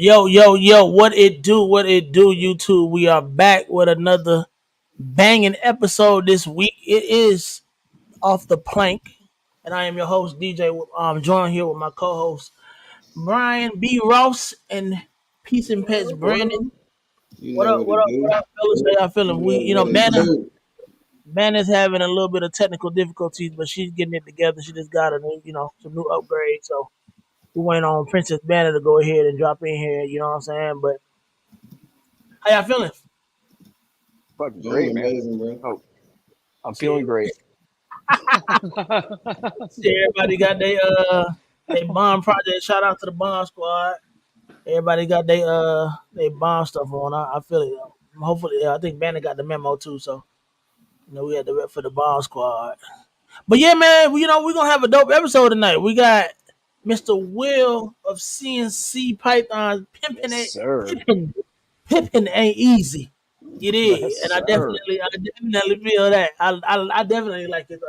Yo, what it do, YouTube? We are back with another banging episode this week. It is Off the Plank, and I am your host, DJ. I'm joined here with my co host, Brian B. Ross, and Peace and Pets Brandon. You know what it What do. up, fellas? How y'all You feeling? know what it do. Banner's having a little bit of technical difficulties, but she's getting it together. She just got a new, some new upgrades. So we waiting on Princess Banner to go ahead and drop in here, you know what I'm saying? But how y'all feeling? Fucking I'm great, man. amazing, bro. Oh, I'm Shit. feeling great. Everybody got their bomb project. Shout out to the bomb squad. Everybody got their bomb stuff on. I feel it. Hopefully, I think Banner got the memo too. So we had the rep for the bomb squad. But yeah, man, we're gonna have a dope episode tonight. We got Mr. Will of CNC Python pimping Yes, it. sir. Pimping ain't easy. It is, Yes, and I sir. definitely feel that. I definitely like it.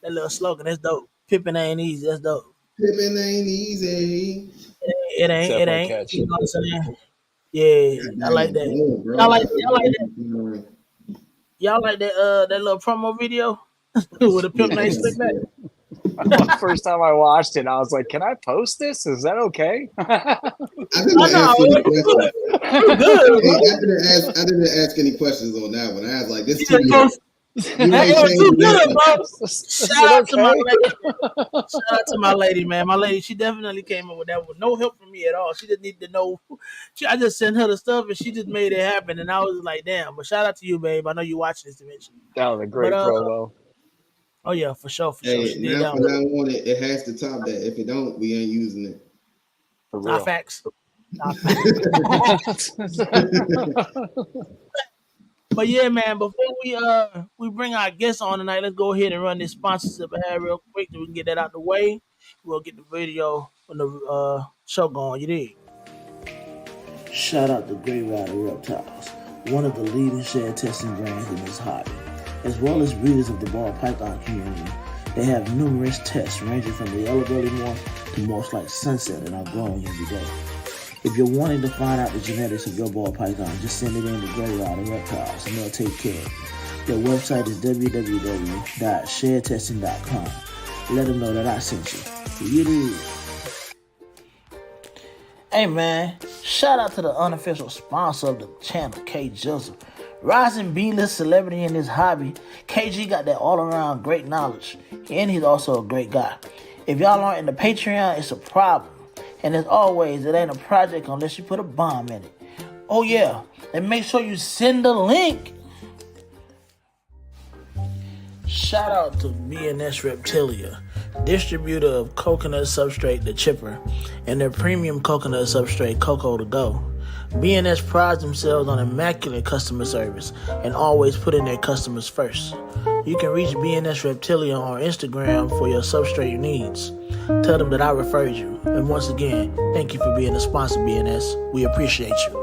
That little slogan. That's dope. Pippin ain't easy. That's dope. Pippin ain't easy. It It's ain't. It definitely ain't. You catchy. know what I'm saying? Yeah, God I damn, like I'm that. bored, bro. Y'all I like gotta y'all like that. go Y'all like that little promo video with a pimp named Slickback. Yeah. First time I watched it, I was like, "Can I post this? Is that okay?" I Oh didn't no, ask any you good. questions. You good, Hey, bro. I didn't ask any questions on that one. I was like, You this too just weird. post. You Hey, ain't it was too changing good, nothing. bro. Is Shout it out to my okay? lady. Shout out to my lady, man. My lady, she definitely came up with that with no help from me at all. She just needed to know. I just sent her the stuff and she just made it happen. And I was like, damn. But shout out to you, babe. I know you watching this eventually. That was a But great promo. oh yeah, for sure, for sure. Hey, She did now that for one. now on, it has to top that. If it don't, we ain't using it. For Not real. facts. Not facts. But yeah, man, before we bring our guests on tonight, let's go ahead and run this sponsorship ad real quick so we can get that out the way. We'll get the video when the show going. You dig? Shout out to Grey Rider Reptiles, one of the leading shed testing brands in this hobby. As well as breeders of the ball python community, they have numerous tests ranging from the yellow belly morph to morphs like sunset and are growing every day. If you're wanting to find out the genetics of your ball python, just send it in to Grey Rider Reptiles and they'll take care of you. Their website is www.shedtesting.com. Let them know that I sent you. Hey man, shout out to the unofficial sponsor of the channel, K Joseph. Rising B-list celebrity in this hobby, KG got that all-around great knowledge, and he's also a great guy. If y'all aren't in the Patreon, it's a problem. And as always, it ain't a project unless you put a bomb in it. Oh yeah, and make sure you send the link. Shout out to BNS Reptilia, distributor of coconut substrate The Chipper and their premium coconut substrate Cocoa to Go. BNS prides themselves on immaculate customer service and always putting their customers first. You can reach BNS Reptilia on Instagram for your substrate needs. Tell them that I referred you. And once again, thank you for being a sponsor, BNS. We appreciate you.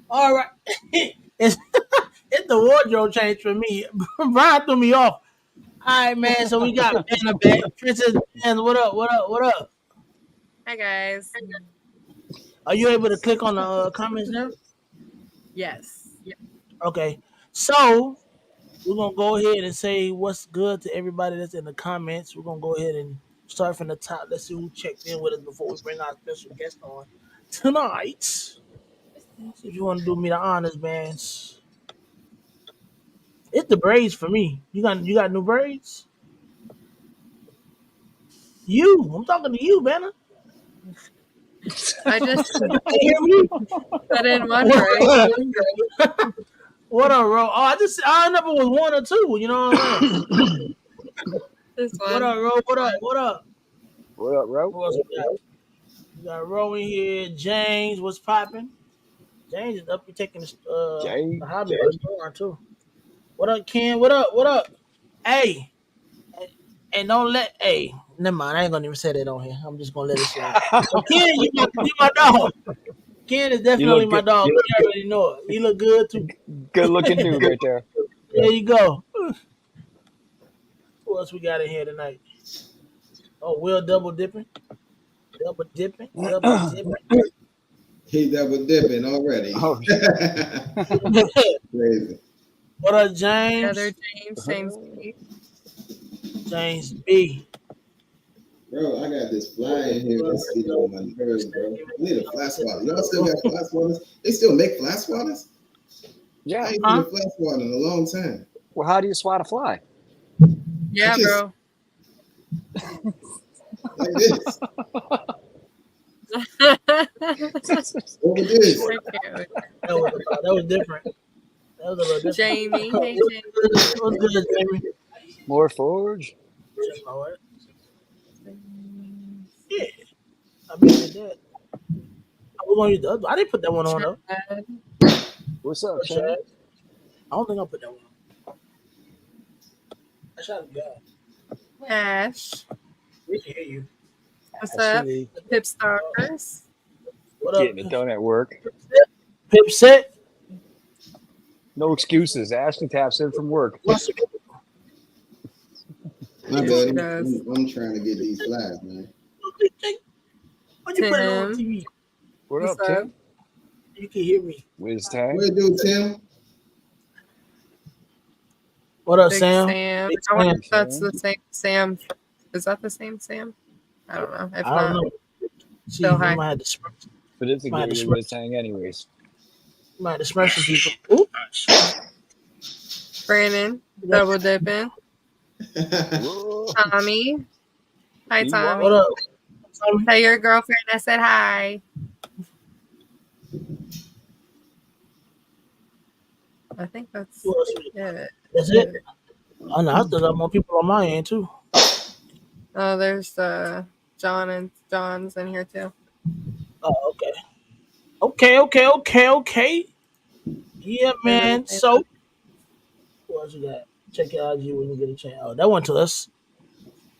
All right. it's, it's the wardrobe change for me. Brian threw me off. All right, man. So we got Banner back. Princess Banner, what up? What up? What up? Hi guys. Are you able to click on the comments now? Yes. Okay. So we're gonna go ahead and say what's good to everybody that's in the comments. We're gonna go ahead and start from the top. Let's see who checked in with us before we bring our special guest on tonight. See if you want to do me the honors, man. It's the braids for me. You got new braids? I'm talking to you, Banner. I just You hear me? put in one braid. What up, Ro? I never was one or two. You know what I'm saying? This What up, one. Ro? What up? What up? What up, bro? Who else we got? We got Ro in here. James, what's popping? James is up here taking the Jay. hobby by storm too. What up, Ken? What up? What up? Hey, and don't let. Hey, never mind. I ain't gonna even say that on here. I'm just gonna let it slide. But Ken, you my dog. Ken is You definitely look my good. dog. You already know it. You look good too. Good looking dude right there. There you go. Who else we got in here tonight? Oh, Will double dipping, double dipping, double dipping. He double dipping already. Oh, Crazy. What up, Other James? James B. James B. Bro, I got this fly in here that's getting on my nerves, bro. I need a fly swatter. Y'all still got fly swatters? They still make fly swatters? I yeah. ain't seen Huh? a fly swatter in a long time. Well, how do you swat a fly? I Yeah, just bro. like this. I Over this. can't wait. That was different. That was a little different. Jamie. Hey, Jamie. What's good, Jamie? More forge. Just my word. Yeah, I mean, did that. I was gonna use the other. I didn't put that one on though. Chad. What's up, Chad. Chad? I don't think I put that one on. I shot a guy. Ash. We can hear you. What's up? Actually, Pip Stalkers. What up? getting it done at work. Pip set. No excuses. Ashley taps in from work. What's My Yes, bad. he does. I'm trying to get these flies, man. Why'd you put it on Tim. TV? What What's up, up? Tim? You can hear me. Wiz Tang. What do, Tim? What up, Big Sam? Sam. Big I wonder Sam. if that's the same Sam. Is that the same Sam? I don't know. If I don't not, know. See, still you hi. might have to smirk. But it's a Might have to good smirk. Wiz Tang anyways. You might have to smirk some people. Ooh. Brandon. Double dipping. Whoa. Tommy. Hi, Be Tommy. What wild. up? Tommy? Tell your girlfriend I said hi. I think that's Who else we- it. That's it. Oh no, I still got more people on my end too. Oh, there's John and John's in here too. Oh, okay. Okay. Yeah, man. Everything. So, what else you got? Check your IG when you get a chance. Oh, that went to us.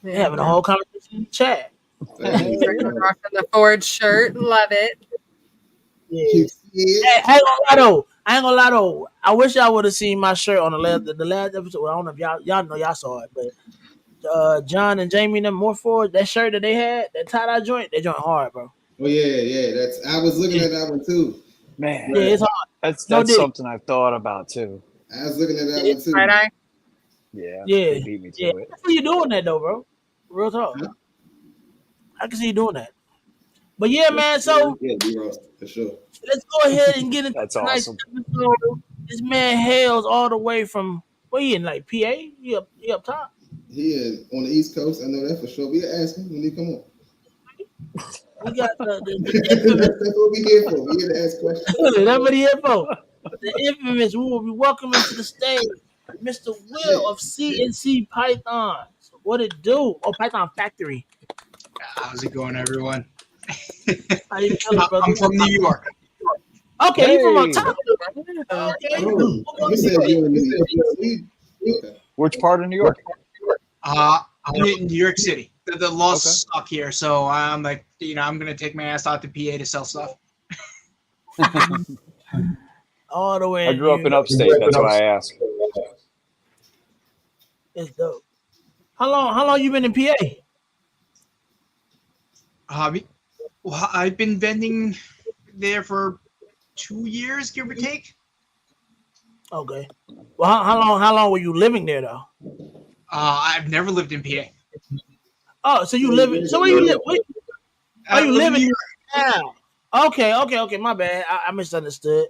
They Yeah, having a whole conversation in the chat. Hey, Freaking rocking the Ford shirt. Love it. Yeah. you see it? Hey, I ain't gonna lie though. I wish y'all would have seen my shirt on the last episode. Well, I don't know if y'all know y'all saw it, but John and Jamie and them more forward, that shirt that they had, that tie-dye joint, they joint hard, bro. Oh yeah. That's I was looking at that one too. Man, Yeah, Right. it's hard. that's No did. something I've thought about too. I was looking at that Yeah. one too. Side eye. Yeah, Yeah. they beat me to Yeah. it. I can see you doing that though, bro. Real talk. Huh? I can see you doing that. But yeah, man, so Yeah, B-Ross, for sure. let's go ahead and get into That's tonight's awesome. episode. This man hails all the way from where he in, like PA? He up top. He is on the East Coast. I know that for sure. We ask him when he come on. We got the infamous That's what we here for. We here to ask questions. that's what he here for. The infamous, we will be welcoming to the stage Mr. Will of CNC Python. What it do? Oh, Python Factory. How's it going, everyone? How you feeling, brother? I'm from New York. Okay, you from up Hey, top. Oh, Okay. Oh, you said you in New York. Okay. which part of New York? I'm in New York City. The laws suck here, so I'm like, I'm gonna take my ass out to PA to sell stuff. All the way. I grew up in upstate. That's why I asked. It's dope. How long you been in PA? Hobby. Well, I've been vending there for 2 years, give or take. Okay. Well, how long were you living there though? I've never lived in PA. Oh, so you live. So where you live? Are you live in living New York. now? Okay. My bad. I misunderstood.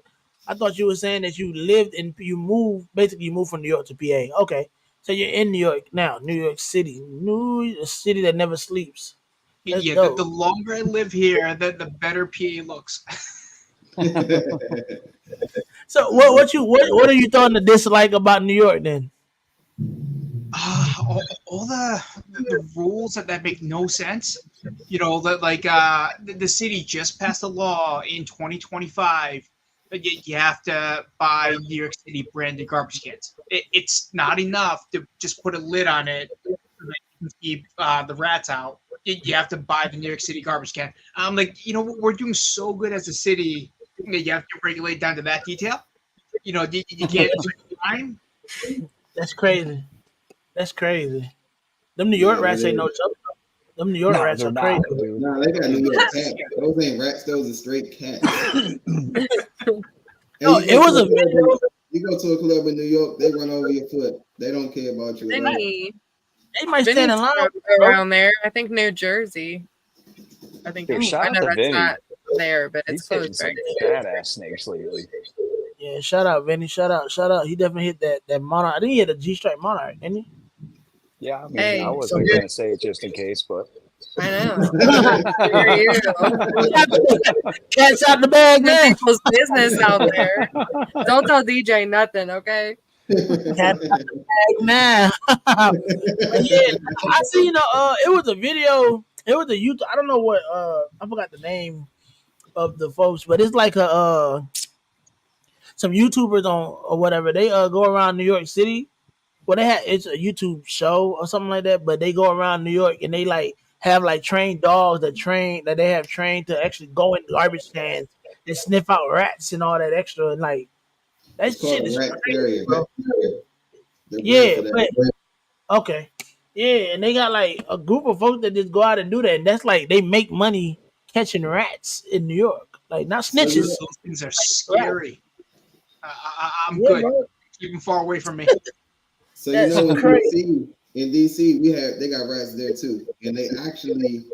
I thought you were saying that you lived and you moved. Basically, you moved from New York to PA. Okay, so you're in New York now, New York City, a city that never sleeps. That's Yeah, dope. the longer I live here, the better PA looks. So what are you starting to dislike about New York then? All the rules that make no sense. That like the city just passed a law in 2025 You have to buy New York City branded garbage cans. It's not enough to just put a lid on it so that you can keep the rats out. You have to buy the New York City garbage can. I'm like, we're doing so good as a city that you have to regulate down to that detail. You can't time. That's crazy. That's crazy. Them New York Yeah, rats that ain't no is. joke. Them New York No, rats they're are crazy. not, dude. Nah, they got New York cats. Those ain't rats. Those are straight cats. And No, you it go to was a a club video. in New York, they run over your foot. They don't care about you at all. Vinny, They might stand Vinny's in line, from bro. around there. I think New Jersey. I think Dude, shout I out know to that's Vinny. not there, but it's He's hitting close, right? some badass snakes lately. Yeah, shout out, Vinny. Shout out, shout out. He definitely hit that monarch. I think he hit a G Strike monarch, didn't he? Yeah, I mean, I Hey, wasn't gonna say it just in case, but I know. For you. Cat's out the bag Some now. people's business out there. Don't tell DJ nothing, okay? Cat's out the bag now. But yeah, I see. It was a video. It was a YouTube. I don't know what. I forgot the name of the folks, but it's like a some YouTubers on or whatever. They go around New York City. Well, it's a YouTube show or something like that. But they go around New York and they like have like trained dogs that they have trained to actually go in garbage cans and sniff out rats and all that extra. And like that It's called shit a is rat crazy, terrier. bro. They're bred Yeah, for that. but okay. Yeah, and they got like a group of folks that just go out and do that, and that's like they make money catching rats in New York, like not So you know, snitches, Those things are rats. scary. I'm Yeah, good. bro, Keep them far away from me. so you that's know crazy. In DC, they got rats there too, and they actually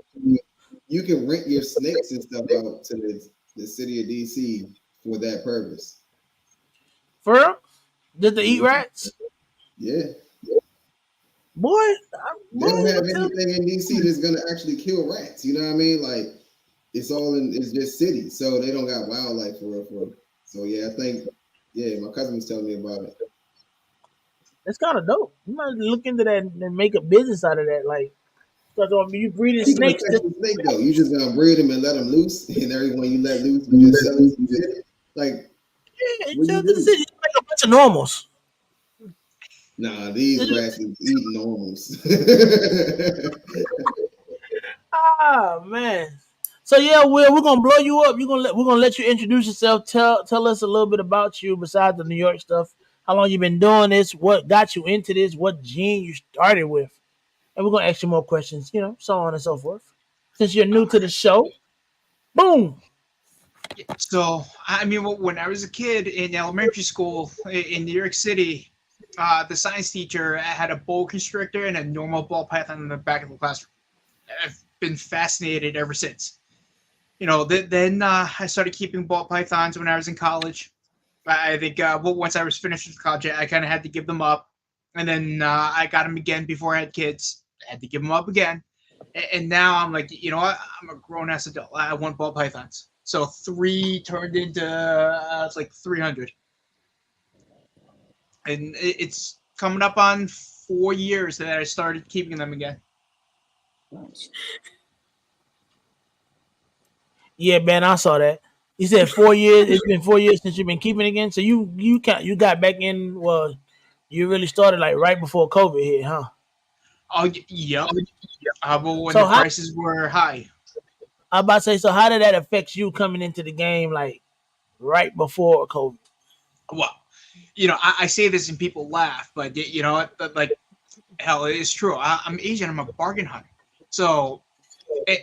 you can rent your snakes and stuff out to the city of DC for that purpose. For real? Did they eat Mhm. rats? Yeah, Boy, they boy, don't have you tell anything in DC that's gonna actually kill rats. You know what I mean? Like it's just cities, so they don't got wildlife for real. So yeah, I think my cousin was telling me about it. that's kind of dope. You might look into that and make a business out of that. Like, because you breeding How you gonna snakes, catch the snake though? You just gonna breed them and let them loose, and everyone you let loose, you just sell it to the city. Like, yeah, you what do sell you to the do? city. You make a bunch of normals. Nah, these rats is eating normals. Ah man. So yeah, we're gonna blow you up. We're gonna let you introduce yourself. Tell us a little bit about you besides the New York stuff. How long you been doing this? What got you into this? What gene you started with? And we're gonna ask you more questions. So on and so forth. Since you're new to the show, boom. So, I mean, when I was a kid in elementary school in New York City, the science teacher had a boa constrictor and a normal ball python in the back of the classroom. I've been fascinated ever since. Then I started keeping ball pythons when I was in college. I think once I was finished with college, I kind of had to give them up. And then I got them again before I had kids. I had to give them up again. And now I'm like, you know what? I'm a grown ass adult. I want ball pythons. So 3 turned into it's like 300, and it's coming up on 4 years that I started keeping them again. Nice. Yeah, man, I saw that. You said 4 years. It's been 4 years since you've been keeping again. So you got back in. Well, you really started like right before COVID hit, huh? Oh, yep. But when So the how prices were high, I about to say, so how did that affect you coming into the game like right before COVID? well, I say this and people laugh, but you know what? Like, hell, it is true. I'm Asian. I'm a bargain hunter. So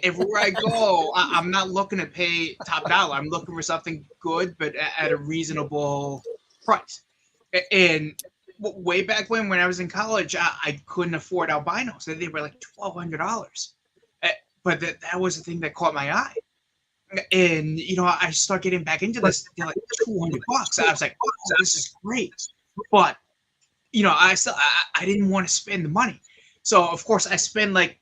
everywhere I go, I'm not looking to pay top dollar. I'm looking for something good, but at a reasonable price. And way back when I was in college, I couldn't afford albinos. They were like $1,200. But that was the thing that caught my eye. And I start getting back into this. They're like $200. I was like, oh, this is great. But I didn't want to spend the money. So of course I spend like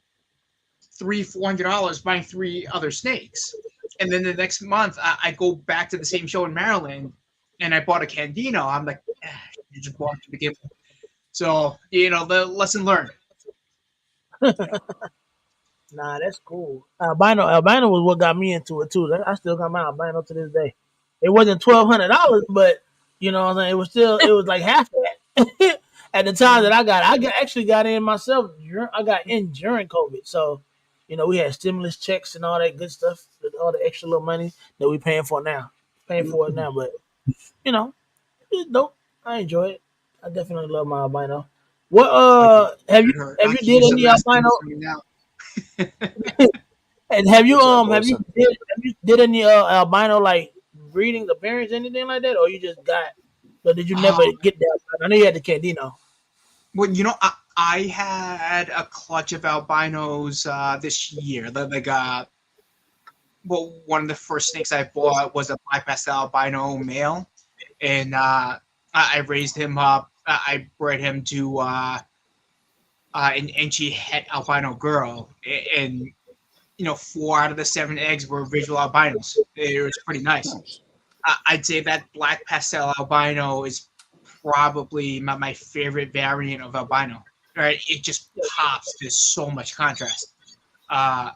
$300-$400 buying 3 other snakes. And then the next month I go back to the same show in Maryland and I bought a Candino. I'm like, you just bought it to begin with. So, the lesson learned. Nah, that's cool. Albino was what got me into it too. I still got my albino to this day. It wasn't $1,200, but you know what I'm saying, it was like half that. At the time that actually got in myself. I got in during COVID, so you know we had stimulus checks and all that good stuff, all the extra little money that we paying for it now. But you know, it's dope. I enjoy it. I definitely love my albino. What I can, have I you can did use the any last albino? names coming out. And What's up, Wilson? have you did any albino like breeding appearance anything like that, or you just got? Or did you never Um, get that? I know you had the Candino. well, I had a clutch of albinos this year. Well, one of the first snakes I bought was a black pastel albino male, and I raised him up. I bred him to an Enchi het albino girl, and 4 out of the 7 eggs were visual albinos. It was pretty nice. Nice. I'd say that black pastel albino is probably my favorite variant of albino. Right, it just pops. There's so much contrast. Uh,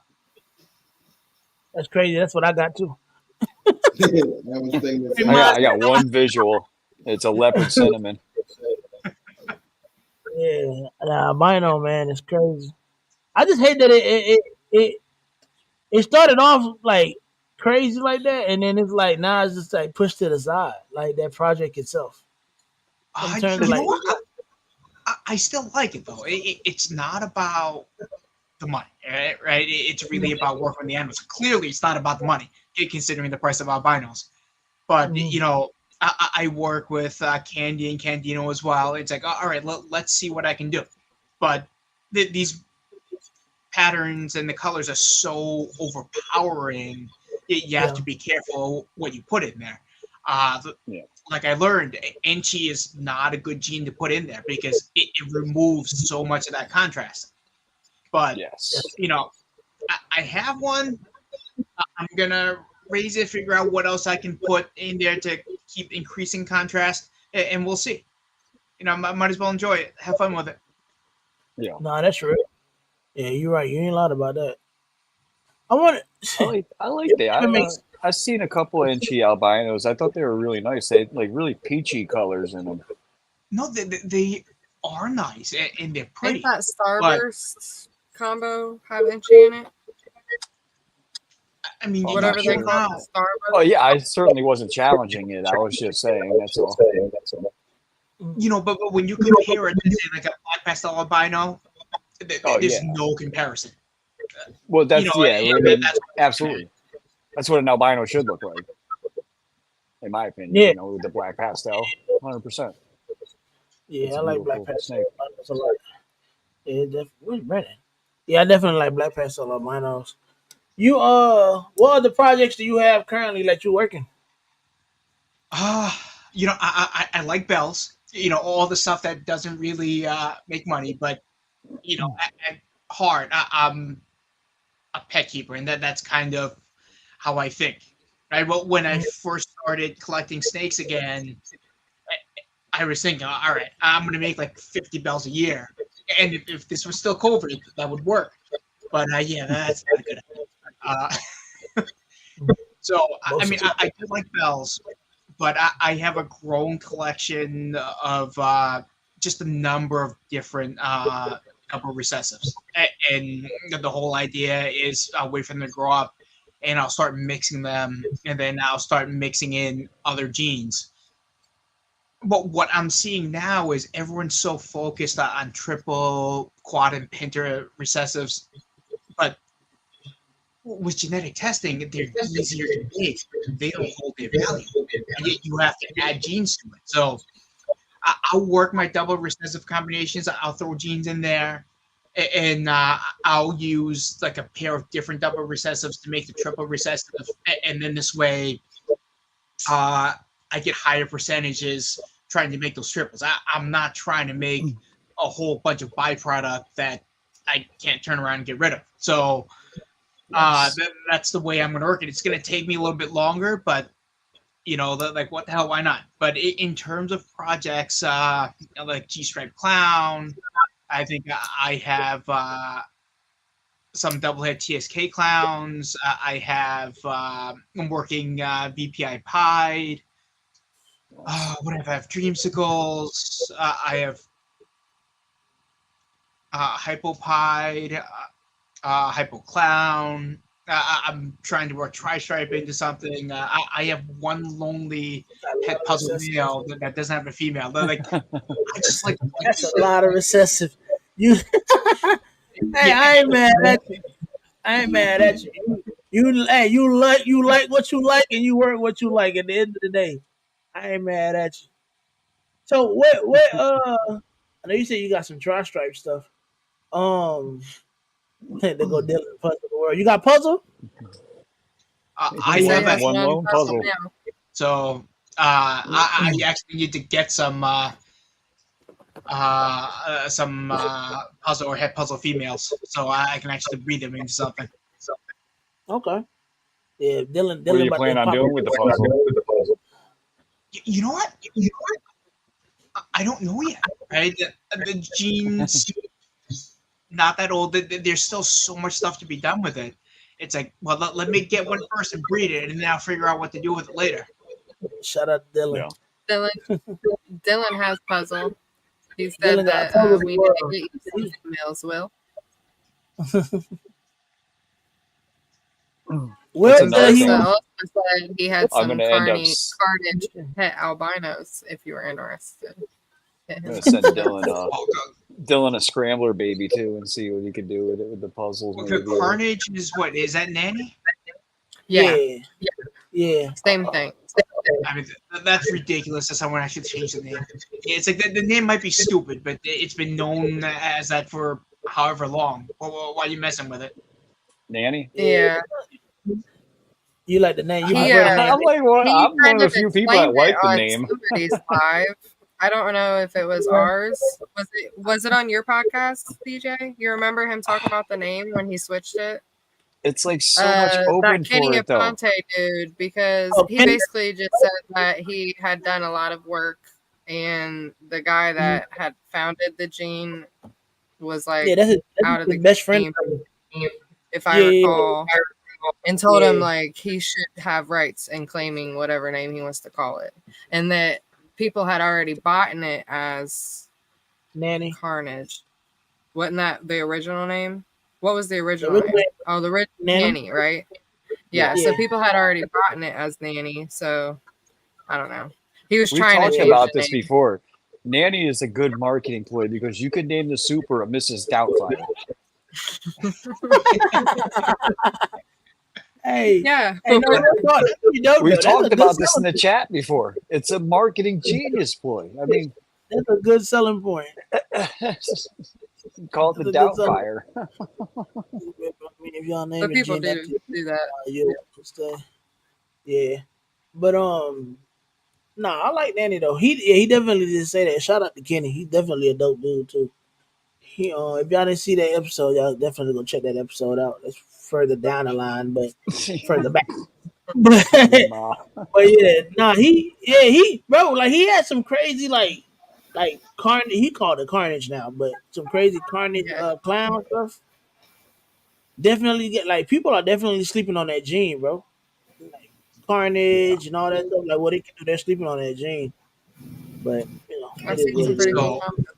That's crazy. That's what I got too. I was thinking the Pretty same much. I got one visual. It's a leopard cinnamon. Yeah, the albino man is crazy. I just hate that it started off like crazy like that, and then it's like now it's just like pushed to the side, like that project itself. In terms of you know like, what? I still like it though. It's not about the money, right? It's really about working with the animals. Clearly, it's not about the money, considering the price of albinos. But mhm, I work with Candy and Candino as well. It's like, all right, let's see what I can do. But these patterns and the colors are so overpowering. You have yeah, to be careful what you put in there. Yeah. Like I learned, Enchi is not a good gene to put in there because it removes so much of that contrast. But Yes. I have one. I'm gonna raise it, figure out what else I can put in there to keep increasing contrast, and we'll see. Might as well enjoy it, have fun with it. Yeah. no, that's real. Yeah, you're right. You ain't lied about that. I want it. I like It that. even makes I've seen a couple of Enchi albinos. I thought they were really nice. They had like really peachy colors in them. No, they are nice and they're Ain't pretty, that but Starburst combo have Inchy in it? I mean, Well, I'm not Whatever they sure. call it, now, the Oh Starburst. yeah, I certainly wasn't challenging it. I was just saying that's all. but when you compare it to say like a black pastel albino, Oh there's yeah. no comparison. Well, that's yeah. I mean, That's absolutely. That's what an albino should look like, in my opinion. yeah, With the black pastel, 100%. yeah. It's I a like Black beautiful Panther. snake. That's a lot. Yeah, where's Brennan? Yeah, I definitely like Black Panther albinos. You what other projects do you have currently that you're working? Uh, I like bells. All the stuff that doesn't really make money, but at heart, I'm a pet keeper, and that's kind of how I think. Right. Well, when I Mhm. first started collecting snakes again, I was thinking, all right, I'm going to make like 50 bells a year, and if this was still COVID, that would work. But yeah, that's not a good idea. So I Most mean, of it. I do like bells, but I have a growing collection of just a number of different number recessives, and the whole idea is I'll wait for them to grow up, and I'll start mixing them, and then I'll start mixing in other genes. But what I'm seeing now is everyone's so focused on triple, quad, and penta recessives, but with genetic testing, they're easier to make. They don't hold their value, and yet you have to add genes to it. So I'll work my double recessive combinations. I'll throw genes in there, and I'll use like a pair of different double recessives to make the triple recessive, and then this way, I get higher percentages trying to make those triples. I'm not trying to make a whole bunch of byproduct that I can't turn around and get rid of. So Yes. that's the way I'm going to work it. It's going to take me a little bit longer, but like what the hell, why not? But in terms of projects, like G Stripe Clown, I think I have some double head TSK clowns. I have I'm working VPI Pied. What do I have? Dreamsicles. I have Hypopide, Hypo Clown. I'm trying to work Tri-Stripe into something. I have one lonely head puzzle male that doesn't have a female. They're like, I just like That's a lot of recessive. You, hey, yeah, I ain't mad at you. I ain't mad at you. Hey, you like what you like, and you work what you like. At the end of the day, I ain't mad at you. So what? I know you said you got some tri-stripe stuff. They go Dylan puzzle the world. You got puzzle? I He said have he has a one one lone puzzle puzzle. now. so I actually need to get some puzzle or head puzzle females, so I can actually breed them into something. Okay. Yeah, Dylan. What do Dylan you about plan to on pop doing with the puzzle? You know what? I don't know yet. Right? The genes not that old. There's still so much stuff to be done with it. It's like, well, let me get one first and breed it, and then I'll figure out what to do with it later. Shout out to Dylan. Yeah. Dylan has puzzle. He said Dylan got that puzzle we the need to world. get you some females, Will. Will another said he thing? was. Also said he had I'm some gonna end up. carnage pet albinos if you were interested. I'm gonna send Dylan a scrambler baby too, and see what he can do with it with the puzzles. Okay, Maybe. Carnage is what? Is that Nanny? Yeah, Yeah. same thing. I mean, that's ridiculous that someone actually changed the name. It's like the name might be stupid, but it's been known as that for however long. Why are you messing with it? Nanny. Yeah. You like the name? You He, prefer the name? I'm like one. He I'm one kind of of the few people that explained like it the on name. somebody's live. I don't know if it was ours. Was it on your podcast, DJ? You remember him talking about the name when he switched it? It's like so much open That for Kenny it though. Aponte dude, because Oh, he Kenny? basically just said that he had done a lot of work, and the guy that had founded the gene was like Yeah, that's out of his the best friend. game, if I Yeah, yeah, recall, and told him Yeah. like he should have rights in claiming whatever name he wants to call it, and that people had already bought it as Nanny. Carnage. Wasn't that the original name? What was the The original original name? name, Oh, the original Nanny. Nanny, right? Yeah, so Yeah. people had already bought it as Nanny, so I don't know. He was We've trying to talked change about the this name. before. Nanny is a good marketing ploy because you could name the super a Mrs. Doubtfire. Hey, Yeah, hey, no, you don't. We've That's a talked good about this in selling the chat before. It's a marketing genius ploy. I mean, That's a good selling point. call it the That's a good selling Doubtfire. I mean, if y'all name but it people Jen, do that. yeah, yeah. But I like Nanny though. He definitely did say that. Shout out to Kenny. He's definitely a dope dude too. He if y'all didn't see that episode, y'all definitely go check that episode out. It's further down the line, but further back. But he bro, like he had some crazy like carnage. He called it carnage now, but some crazy carnage Yeah. clown stuff. Definitely get like people are definitely sleeping on that gene, bro. Like carnage and all that stuff. Like what they can do, they're sleeping on that gene. But I've it is seen what some it pretty is. cool So, comments.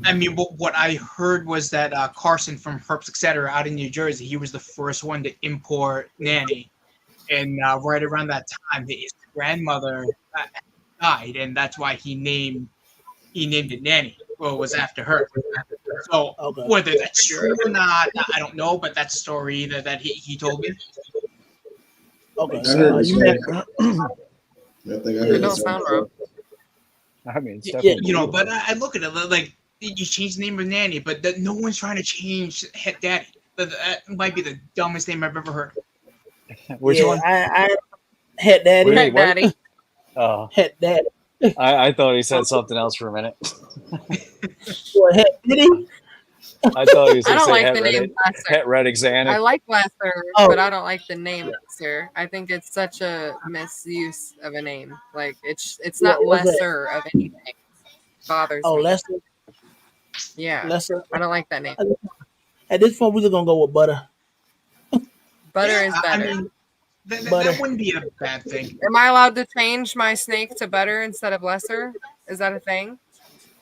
I mean, what I heard was that Carson from Herps Etc. out in New Jersey, he was the first one to import Nanny, and right around that time, his grandmother died, and that's why he named it Nanny. Well, it was after her. So Okay. whether that's true or not, I don't know, but that's a story that he told me. Okay. I heard the You same. met- I think I heard It the don't same. sound wrong. I mean, it's Yeah, definitely But I look at it like you change the name of Nanny, but no one's trying to change Het Daddy. That might be the dumbest name I've ever heard. Which yeah, one? I had daddy. Wait, Pet what? Daddy. Had daddy. I thought he said something else for a minute. What had diddy? I thought he was I going to don't say like Het the name Reddick, Lesser. Het Reddick I Xanax. like Lesser, Oh. but I don't like the name Lesser. I think it's such a misuse of a name. Like it's not what's that? lesser of anything. It bothers Oh, me. Lester. Yeah, Lester. I don't like that name. At this point, we're just gonna go with butter. Butter Yeah, is I better. mean, Butter. that wouldn't be a bad thing. Am I allowed to change my snake to butter instead of lesser? Is that a thing?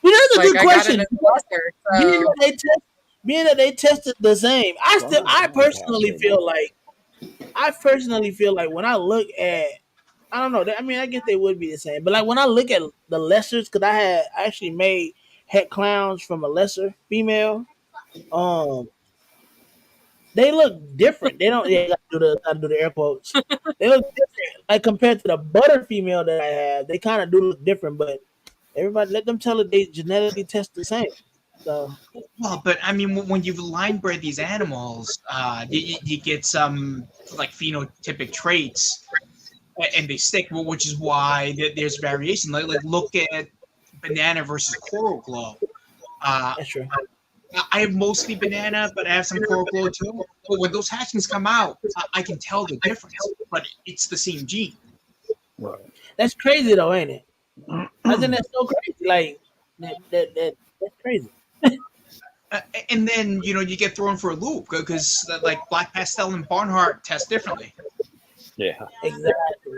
Well, that's a Like good I got it question. as lesser, Being so that they test, being that they tested the same, I personally feel like when I look at, I don't know. I mean, I guess they would be the same, but like when I look at the lessers, because I actually made het clowns from a lesser female. Um, they look different. They don't. Yeah, gotta do the air quotes. They look different, like compared to the butter female that I have. They kind of do look different, but everybody let them tell it they genetically test the same. So Well, but I mean, when you've line bred these animals, you get some like phenotypic traits, and they stick. Which is why there's variation. Like look at banana versus coral glow. Uh, that's true. I have mostly banana, but I have some coral glow too. But when those hatchlings come out, I can tell the difference. But it's the same gene. Right. That's crazy though, ain't it? I think that's so crazy. Like that's crazy. Uh, and then you get thrown for a loop because like Black Pastel and Barnhart test differently. Yeah. Exactly.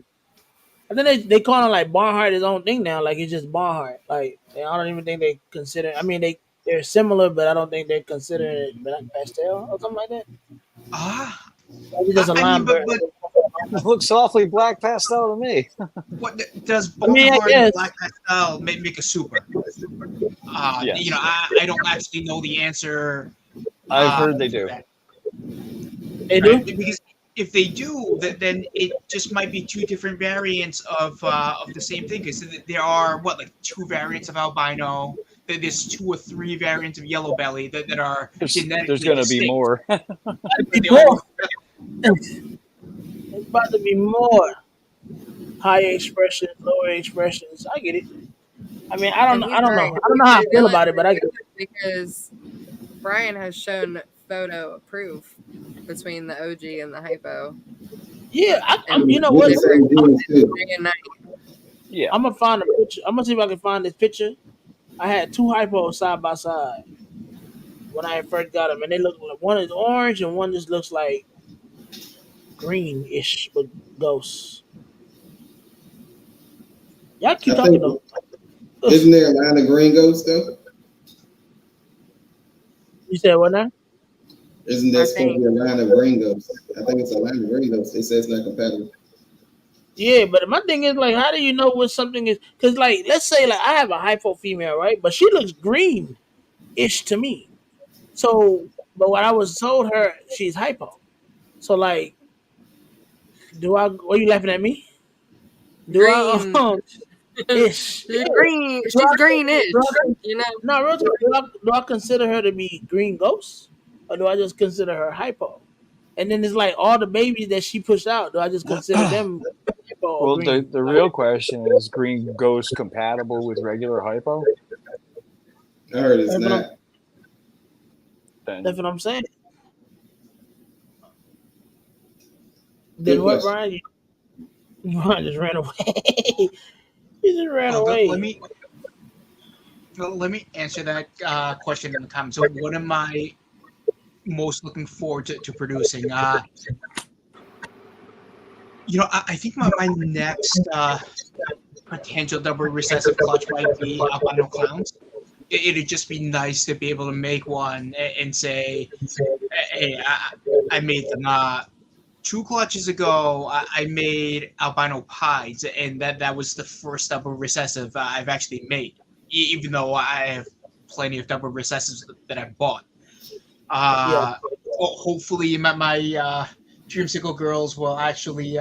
I think they call it like Barnhart his own thing now. Like it's just Barnhart. Like I don't even think they consider. I mean they're similar, but I don't think they consider it Black Pastel or something like that. Ah, Maybe just a I mean, line bird. but Looks awfully black pastel to me. what does I mean, I Barnhart and guess. Black Pastel make a super? Yes. I don't actually know the answer. I've heard they do. They Right? do. Because if they do, then it just might be two different variants of the same thing. Because there are like two variants of albino. There's 2 or 3 variants of yellow belly that are genetically There's going to be distinct. more. Might But be they more. all It's about to be more higher expressions, lower expressions. I get it. I mean, I don't and know. he's I don't know. right. I don't know how I feel about it, but I get it. Because Brian has shown photo proof between the OG and the hypo. Yeah, I'm. And You know With what? the same genes too. day and night. Yeah. I'm gonna find a picture. I'm gonna see if I can find this picture. I had 2 hypos side by side when I first got them, and they look like one is orange and one just looks like greenish, but ghosts. Y'all keep I talking think though. isn't there a line of green ghosts though? You said what now? Isn't there I supposed to think be a line of green ghosts? I think it's a line of green ghosts. They say it's not compatible. Yeah, but my thing is like, how do you know what something is? Because like, let's say like I have a hypo female, right? But she looks green-ish to me. So, but when I was told her she's hypo, so like, do I? Are you laughing at me? Do I? green. Ish. She's Yeah. green. Do She's I? Do greenish. I You know. no, real talk. Do I consider her to be green ghost, or do I just consider her hypo? And then it's like all the babies that she pushed out. Do I just consider them hypo or Well, green? the real question is green ghost compatible with regular hypo? I heard it's That's what I'm. not. That's Then what I'm saying. Good Then what, question. Brian? Brian just ran away. He just ran well, away. let me answer that question in the comments. So, what am I most looking forward to producing? I think my next potential double recessive clutch might be albino clowns. It'd just be nice to be able to make one and say, "Hey, I made them." 2 clutches ago, I made albino pies, and that was the first double recessive I've actually made. Even though I have plenty of double recessives that I've bought. Yeah. Hopefully, my dreamsicle girls will actually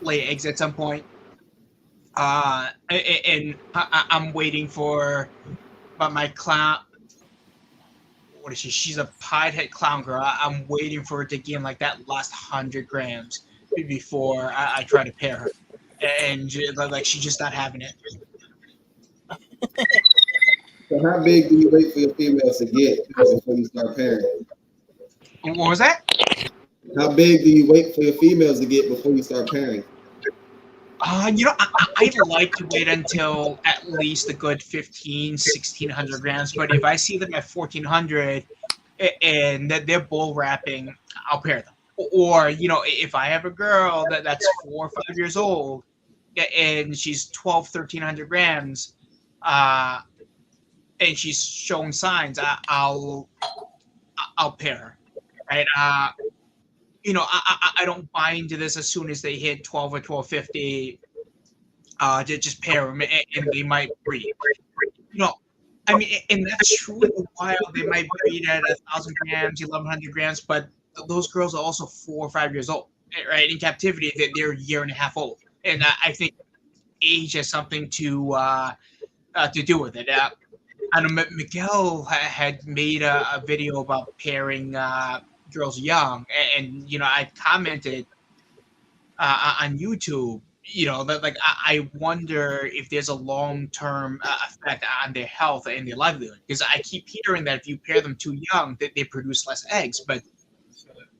lay eggs at some point. And I'm waiting for my clown. What is she? She's a pied head clown girl. I'm waiting for her to gain like that last 100 grams before I try to pair her. And like she's just not having it. So how big do you wait for your females to get before you start pairing? What was that? How big do you wait for your females to get before you start pairing? I'd like to wait until at least a good 1,600 grams. But if I see them at 1,400 and that they're bull wrapping, I'll pair them. Or if I have a girl that's 4 or 5 years old and she's 1,200-1,300 grams, and she's showing signs, I'll pair her, right? I don't buy into this as soon as they hit 12 or 1250. To just pair them and they might breed. I mean, and that's true in the wild. They might breed at 1,000 grams, 1,100 grams, but those girls are also 4 or 5 years old, right? In captivity, they're a year and a half old, and I think age has something to do with it. I know Miguel had made a video about pairing girls young, and I commented on YouTube. That like I wonder if there's a long-term effect on their health and their livelihood, because I keep hearing that if you pair them too young, that they produce less eggs, but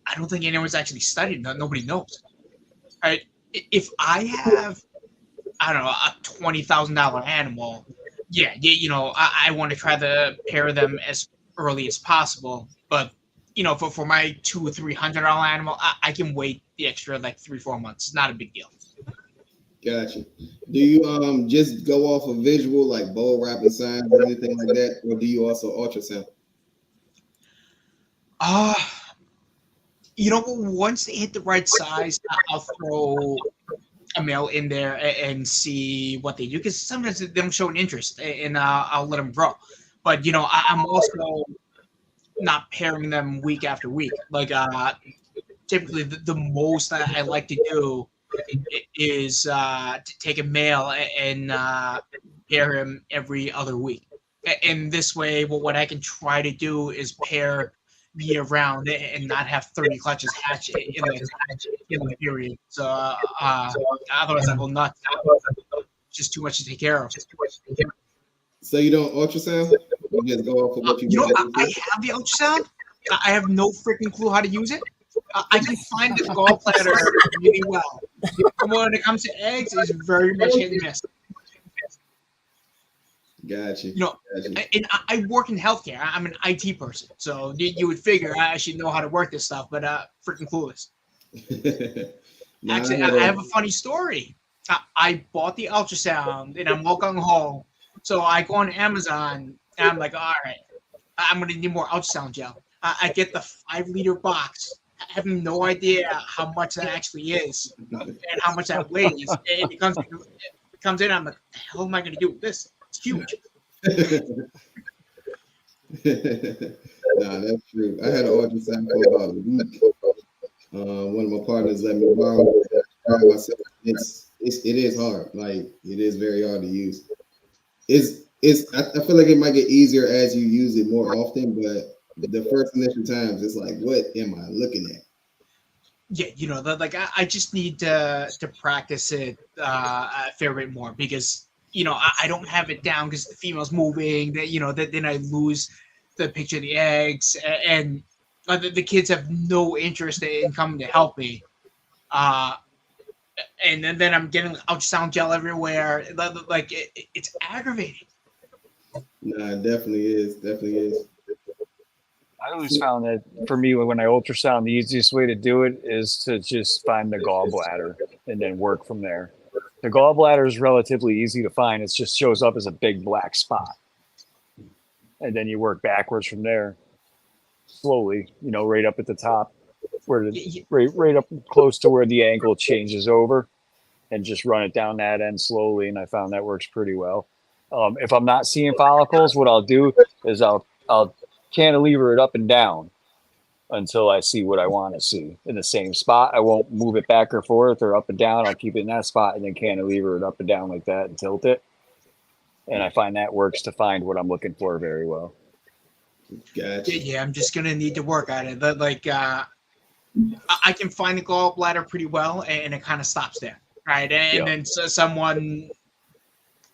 I don't think anyone's actually studied that. Nobody knows. Right? If I have, I don't know, a $20,000 animal, yeah, I want to try to pair them as early as possible. But for my $200-300 animal, I can wait the extra like 3-4 months. It's not a big deal. Gotcha. Do you just go off of visual like bowl wrapping signs or anything like that, or do you also ultrasound? Once they hit the right size, I'll throw a male in there and see what they do, because sometimes they don't show an interest, and I'll let them grow. But I'm also not pairing them week after week. Like typically, the most I like to do is to take a male and pair him every other week. And this way, what I can try to do is pair year round and not have 30 clutches hatch in the period. So otherwise I go nuts. Just too much to take care of. So you don't ultrasound? You just go off of what you I have the ultrasound. I have no freaking clue how to use it. I can find the gallbladder really well. But when it comes to eggs, it's very much hit and miss. Gotcha. And I work in healthcare. I'm an IT person, so you would figure I should know how to work this stuff, but freaking clueless. Actually, I have a funny story. I bought the ultrasound, and I'm all gung ho. So I go on Amazon, and I'm like, all right, I'm going to need more ultrasound gel. I get the 5-liter box. I have no idea how much that actually is and how much that weighs. It comes in, I'm like, the hell am I going to do with this? It's huge. Nah, that's true. I had an ultrasound for about a week. One of my partners let me borrow it. I tried myself. It is hard. Like, it is very hard to use. I feel like it might get easier as you use it more often, but the first initial times it's like, what am I looking at? Yeah, I just need to practice it a fair bit more, because I don't have it down because the female's moving. That then I lose the picture of the eggs, and the kids have no interest in coming to help me. And then I'm getting ultrasound gel everywhere. Like it's aggravating. Nah, it definitely is. Definitely is. I always found that for me, when I ultrasound, the easiest way to do it is to just find the gallbladder and then work from there. The gallbladder is relatively easy to find. It just shows up as a big black spot. And then you work backwards from there slowly, right up at the top, right up close to where the angle changes over, and just run it down that end slowly. And I found that works pretty well. If I'm not seeing follicles, what I'll do is I'll cantilever it up and down until I see what I want to see in the same spot. I won't move it back or forth or up and down. I'll keep it in that spot and then cantilever it up and down like that and tilt it. And I find that works to find what I'm looking for very well. Gotcha. Yeah, I'm just gonna need to work at it. I can find the gallbladder pretty well, and it kind of stops there, right? And then someone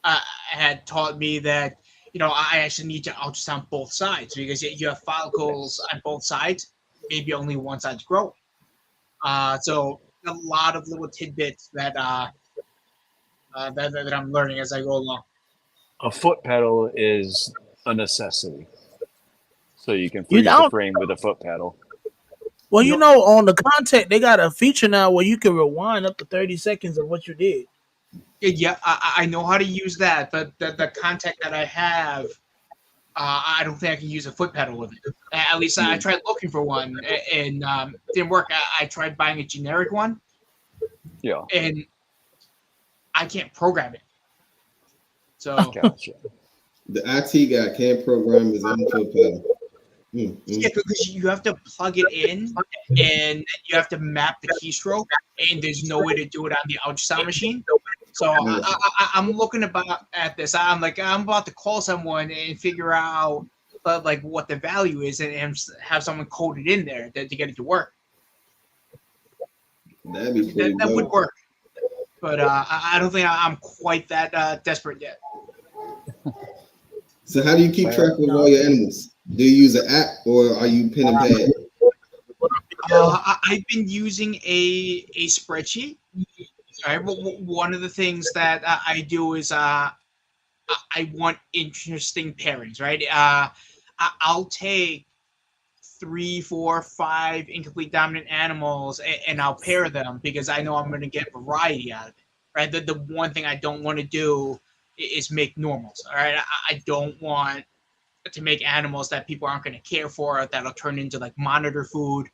had taught me that I actually need to ultrasound both sides, because you have follicles on both sides. Maybe only one side's growing. So a lot of little tidbits that I'm learning as I go along. A foot pedal is a necessity, so you can freeze the frame with a foot pedal. Well, You know, on the contact, they got a feature now where you can rewind up to 30 seconds of what you did. yeah, I know how to use that, but the contact that I have, I don't think I can use a foot pedal with it. At least I Yeah. tried looking for one and didn't work. I tried buying a generic one, Yeah, and I can't program it. So gotcha. The IT guy can't program his own foot pedal. yeah, because you have to plug it in and you have to map the keystroke, and there's no way to do it on the ultrasound machine. So Gotcha. I'm looking at this. I'm like, I'm about to call someone and figure out like what the value is, and have someone code it in there to get it to work. That'd be That pretty that would dope. work, but I don't think I'm quite that desperate yet. So how do you keep Fair track of all No. your animals? Do you use an app or are you pen and pad? I've been using a spreadsheet. All right, one of the things that I do is I want interesting pairings, right? I'll take 3, 4, 5 incomplete dominant animals and I'll pair them because I know I'm going to get variety out of it, right? The one thing I don't want to do is make normals, all right? I don't want to make animals that people aren't going to care for that'll turn into like monitor food.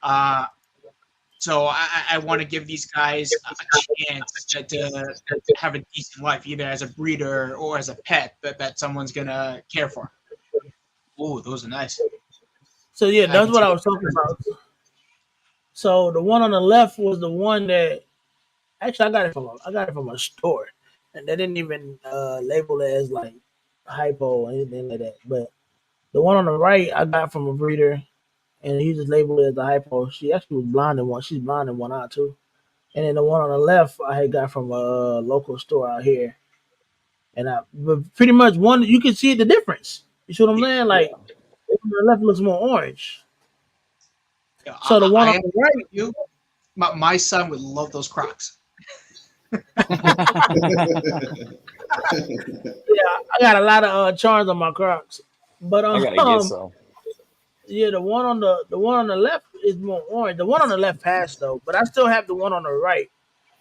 Uh, so I want to give these guys a chance to have a decent life, either as a breeder or as a pet that someone's gonna care for. Oh, those are nice. So yeah, I that's can what see I that. was talking about. So the one on the left was the one that actually I got it from a store, and they didn't even label it as like hypo or anything like that. But the one on the right I got from a breeder, and he just labeled it as a hypo. She actually was blind in one. She's blind in one eye too. And then the one on the left I had got from a local store out here, and but pretty much one you can see the difference. You see what I'm Yeah, saying? Yeah. Like the one on the left looks more orange. yeah. So the one I on have the to tell right, you, my son would love those Crocs. yeah, I got a lot of charms on my Crocs. But I gotta get some. yeah, the one on the left is more orange. The one on the left passed though, but I still have the one on the right.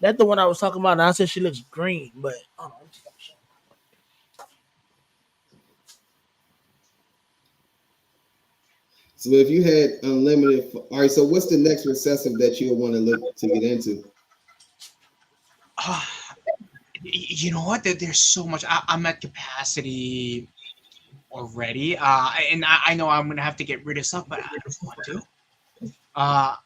That's the one I was talking about. And I said she looks green, but I don't know. So if you had unlimited, all right. So what's the next recessive that you'll want to look to get into? You know what? There's so much. I'm at capacity already, and I know I'm gonna have to get rid of stuff, but I don't want to. Uh,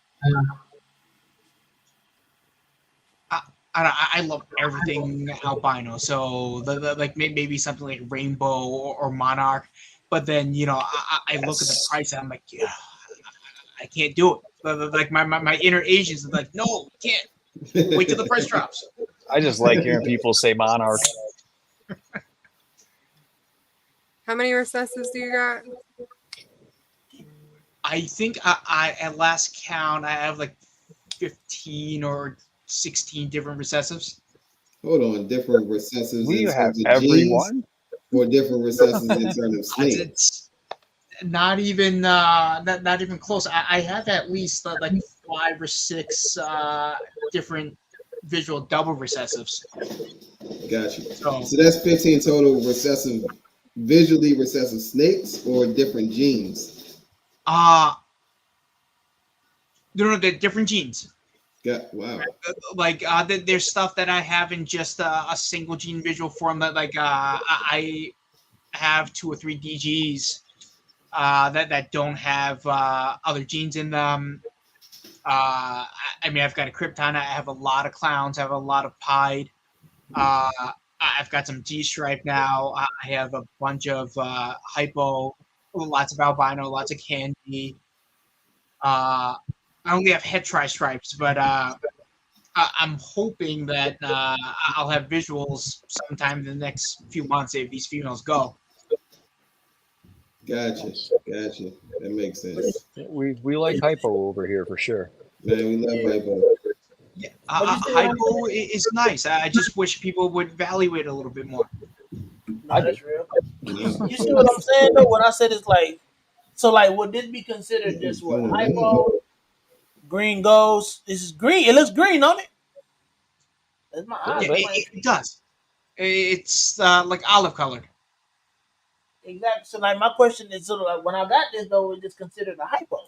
I, I love everything albino. So like maybe something like rainbow or monarch, but then I look at the Yes. price and I'm like, yeah, I can't do it. Like my inner Asians are like, no, you can't. Wait till the price drops. I just like hearing people say monarch. How many recessives do you got? I think I at last count I have like 15 or 16 different recessives. Hold on, different recessives We in have terms of genes everyone. or different recessives in terms of snake? It's not even not even close. I have at least like 5 or 6 different visual double recessives. Got you. So So that's 15 total recessive, visually recessive snakes or different genes. uh no, they're different genes. Got wow. Like there's stuff that I have in just a single gene visual form that like I have 2 or 3 DGs that don't have other genes in them. I mean, I've got a Krypton. I have a lot of clowns. I have a lot of Pied. Uh, I've got some G Stripe now. I have a bunch of Hypo, lots of Albino, lots of Candy. I only have head tri stripes, but I'm hoping that I'll have visuals sometime in the next few months if these females go. Gotcha. Gotcha. That makes sense. We like hypo over here for sure. Man, we love Yeah. hypo. Yeah, But you still have Hypo is nice. I just wish people would value it a little bit more. no, that's real. No. You see what I'm saying though? What I said is like, so like, would this be considered just what Going on. hypo? green ghost. This is green. It looks green, don't it? That's my eyes. bit. It does. It's like olive colored. Exactly. So like my question is sort of like when I got this though, it is considered a hypo.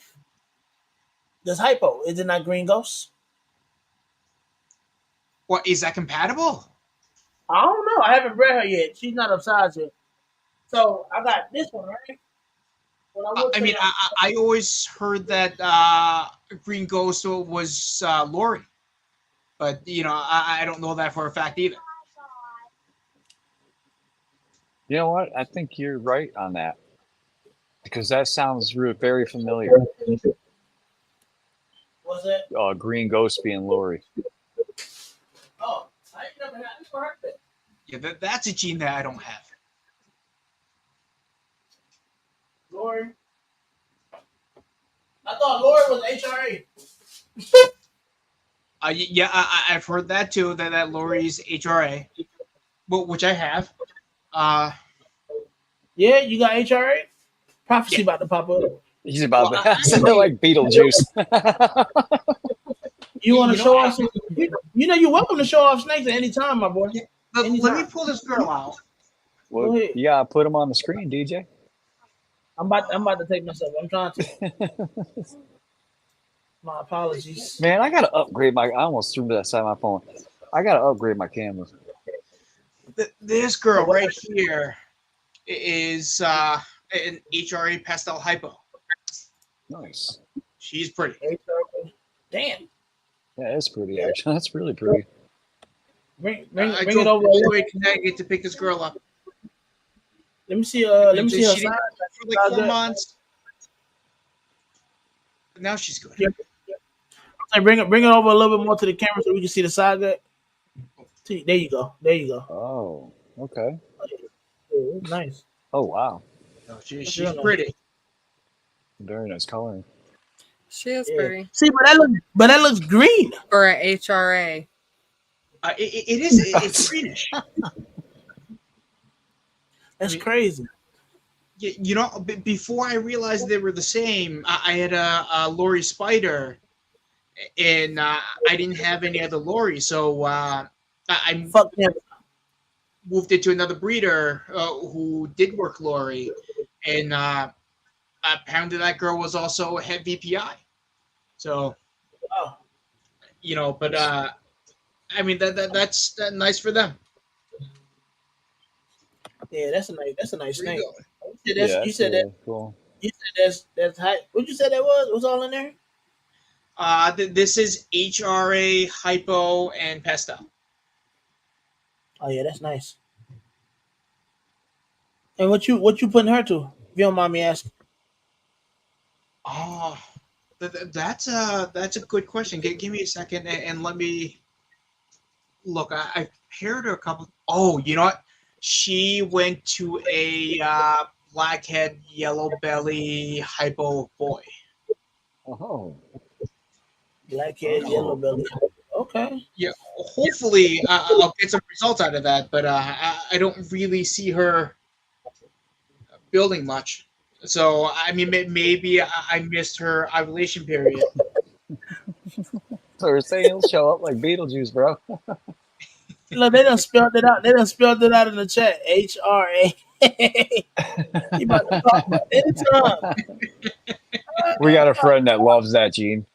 This hypo is it not green ghost? What is that compatible? I don't know. I haven't read her yet. She's not of size yet. So I got this one right. When I went I to mean, the, I always heard that Green Ghost was Lori, but I don't know that for a fact either. You know what? I think you're right on that because that sounds very familiar. what's that? Green Ghost being Lori. Oh, I ain't never heard that. Yeah, that's a gene that I don't have. Lori. I thought Lori was HRA. Yeah, I've heard that too. That Lori's HRA, which I have. Yeah, you got HRA? Prophecy Yeah. about to pop up. He's about Well, to sound like Beetlejuice. You want to you know, show off some? You know, you're welcome to show off snakes at any time, my boy. let me Anytime. pull this girl out. Well, Go ahead. you gotta put him on the screen, DJ. I'm about to take myself. I'm trying to. My apologies. Man, I gotta upgrade my. I almost threw that side of my phone. I gotta upgrade my cameras. This girl right here is an HRA pastel hypo. Nice. She's pretty. HRA. Damn. Yeah, it's pretty. Actually, that's really pretty. Bring I it drove over. all the way to Connecticut to pick this girl up. Let me see. Let me see her She didn't side. for like 4 months. But now she's good. Yeah. Hey, bring it over a little bit more to the camera so we can see the side gut. See, there you go. There you go. Oh, okay. Yeah, nice. Oh, wow. No, she's pretty. Very nice coloring. She is Yeah. pretty See, but that looks green. for a HRA. It is. It's greenish. That's crazy. Before I realized they were the same, I had a Lori Spider, and I didn't have any other Lori, so I Fuck him. moved it to another breeder who did work Lori, and apparently that girl was also a head VPI. So, Oh, but I mean that's nice for them. yeah, that's a nice There you snake. go. You said really cool. that's high. What you said that was? What's all in there? This is HRA, hypo, and pastel. Oh yeah, that's nice. And what you putting her to? If you don't mind me asking. Oh, that's a good question. Give me a second and let me look. I paired her a couple. Oh, you know what? She went to a blackhead, yellow belly, hypo boy. Oh, Blackhead, yellow belly. Okay. Yeah, hopefully I'll get some results out of that, but I don't really see her building much. So I mean, maybe I missed her ovulation period. so we're saying he'll show up like Beetlejuice, bro. Look, they done spelled it out. They done spelled it out in the chat. HRA. You about to talk about anytime. We got a friend that loves that gene.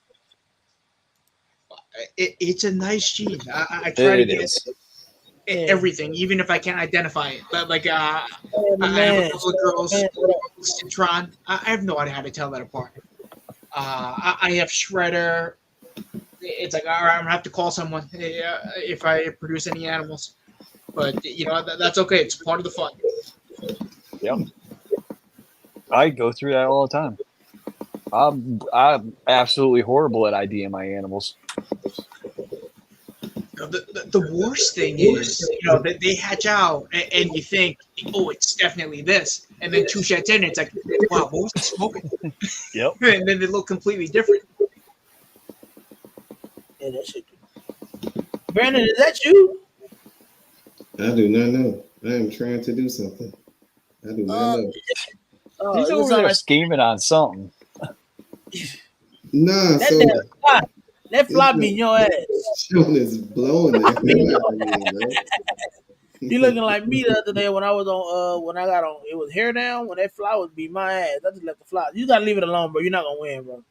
It's a nice gene. I try to It get is. everything, even if I can't identify it. But like, I Man, have a couple of girls, man, Citron. I have no idea how to tell that apart. I have Shredder. It's like, all right, I'm gonna have to call someone if I produce any animals. But that's okay. It's part of the fun. Yep. I go through that all the time. I'm absolutely horrible at IDing my animals. The worst thing is, they hatch out and you think, oh, it's definitely this, and then 2 sheds in, it's like, wow, what was I smoking? Yep. And then they look completely different. yeah, that shit. Brandon, is that you? I do not know. I am trying to do something. I do not know. Oh, He's it over sound there like scheming on something. Nah, That so damn fly. That this fly be in your ass. Sean is blowing the Be in hell your out of me, bro. You looking like me the other day when I was on when I got on it was hair down when that fly would be my ass. I just let the fly. You gotta leave it alone, bro. You're not gonna win, bro.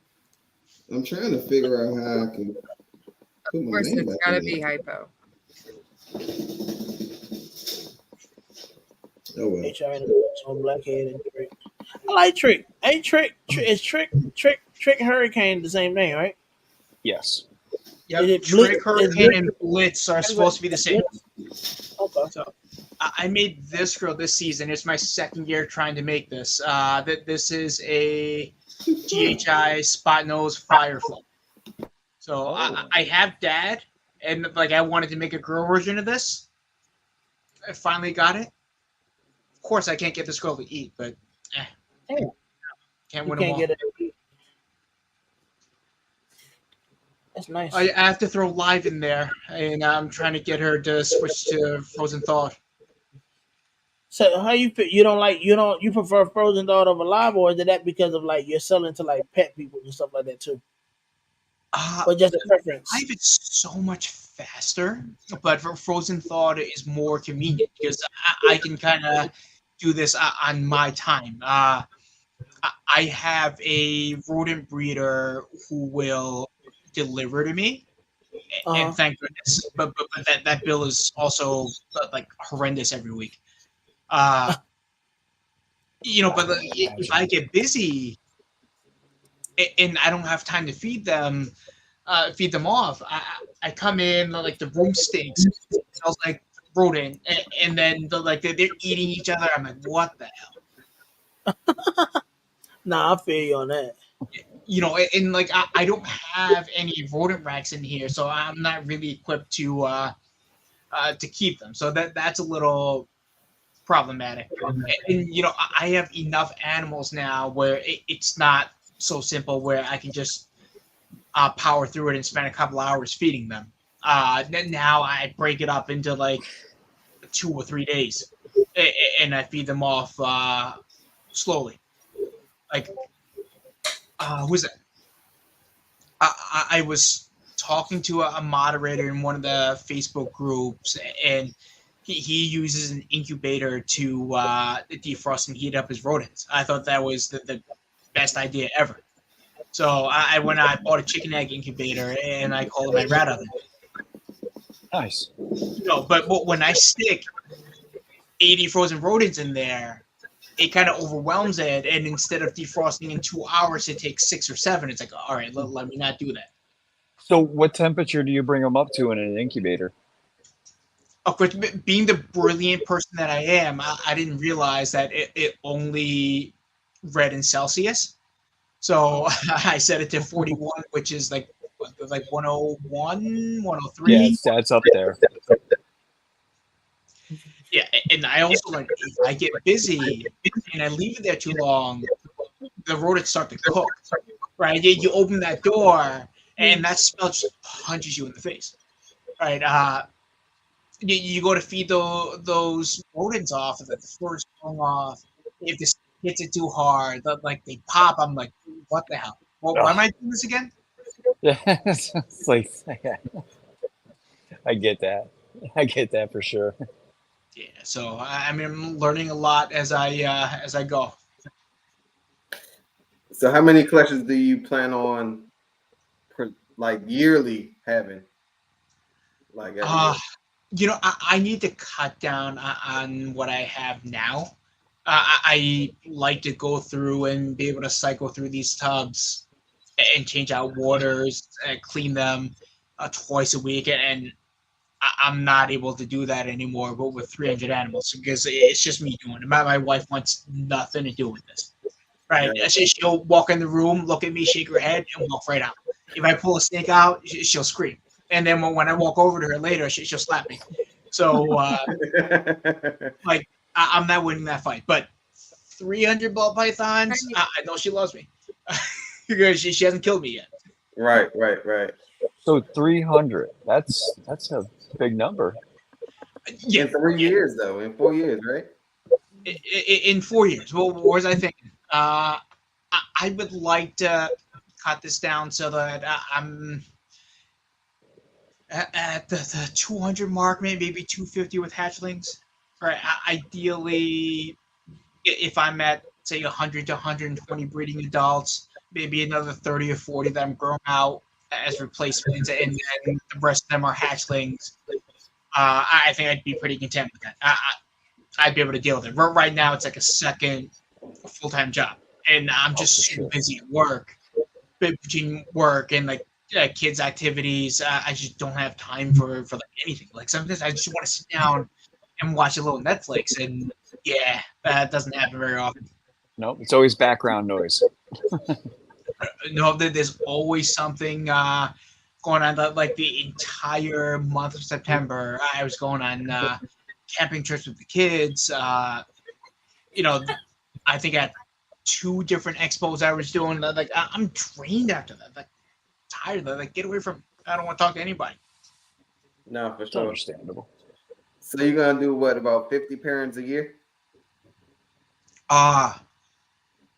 I'm trying to figure out how I can put Of my course, name it's back in gotta there. be hypo. Oh well. HR and on blackhead and trick. I like trick. Ain't is trick hurricane the same thing, right? Yes. Is Yep, it blitz Trick, is Hurricane, blitz and Blitz are is it supposed to be the same. blitz? Okay. So I made this girl this season. It's my second year trying to make this. That this is a GHI spot nose firefly. So I have dad, and like I wanted to make a girl version of this. I finally got it. Of course, I can't get this girl to eat, but Hey, can't you win them can't all. get it. That's I nice. have to throw live in there, and I'm trying to get her to switch to frozen thawed. So how you feel? You prefer frozen thought over live, or is it that because of like you're selling to like pet people and stuff like that too, Uh, or just a preference? Live it's so much faster, but for frozen thawed is more convenient because I can kind of do this on my time. I have a rodent breeder who will deliver to me, Uh and huh. thank goodness. But that bill is also like horrendous every week. Uh, but I like, can if I imagine. get busy and I don't have time to feed them off, I come in like the room stinks. It smells like rodent, and then they're eating each other. I'm like, what the hell? Nah, I feel you on that. And like I don't have any rodent racks in here, so I'm not really equipped to keep them. So that's a little problematic. And I have enough animals now where it's not so simple where I can just power through it and spend a couple hours feeding them. Now I break it up into like 2 or 3 days, and I feed them off slowly. Like, who's it? I was talking to a moderator in one of the Facebook groups, and he uses an incubator to defrost and heat up his rodents. I thought that was the best idea ever. So I went out, I bought a chicken egg incubator, and I called it my rat oven. Nice. But when I stick 80 frozen rodents in there, it kind of overwhelms it. And instead of defrosting in 2 hours, it takes 6 or 7. It's like, all right, let me not do that. So, what temperature do you bring them up to in an incubator? Of course, being the brilliant person that I am, I didn't realize that it only read in Celsius. So I set it to 41, which is like 101, Yeah, 103. it's up there. Yeah, and I also like if I get busy and I leave it there too long, the rodents start to cook. Right? You open that door, and that smell just punches you in the face. Right? You go to feed those rodents off, the fur's falling off. If this hits it too hard, like they pop. I'm like, what the hell? Well, why am Ugh. I doing this again? Yeah, it's like I get that. I get that for sure. Yeah. So I mean, I'm learning a lot as I go. So how many collections do you plan on like yearly having? Like every Uh, year? I need to cut down on what I have now. I like to go through and be able to cycle through these tubs and change out waters and clean them twice a week, and I'm not able to do that anymore. But with 300 animals, because it's just me doing it. My wife wants nothing to do with this. Right? Yeah. She'll walk in the room, look at me, shake her head, and walk right out. If I pull a snake out, she'll scream. And then when I walk over to her later, she'll slap me. So, like, I'm not winning that fight. But 300 ball pythons, I know she loves me because she hasn't killed me yet. Right. So 300. That's a big number. Yeah, In 3 years, though, in 4 years, right? in 4 years. Well, what was I thinking? I would like to cut this down so that I'm at the 200 mark, maybe 250 with hatchlings. Right. Ideally, if I'm at say 100 to 120 breeding adults, maybe another 30 or 40 that I'm growing out as replacements, and then the rest of them are hatchlings. I think I'd be pretty content with that. I'd be able to deal with it. Right now, it's like a second full-time job, and I'm just for so sure. busy at work, between work and like kids' activities. I just don't have time for like anything. Like sometimes I just want to sit down and watch a little Netflix, and yeah, that doesn't happen very often. Nope, it's always background noise. No, there's always something going on. Like the entire month of September, I was going on camping trips with the kids. You know, I think at 2 different expos I was doing. Like I'm drained after that. Like tired. Like get away from. I don't want to talk to anybody. No, for It's sure. understandable. So you're gonna do what, about 50 parents a year?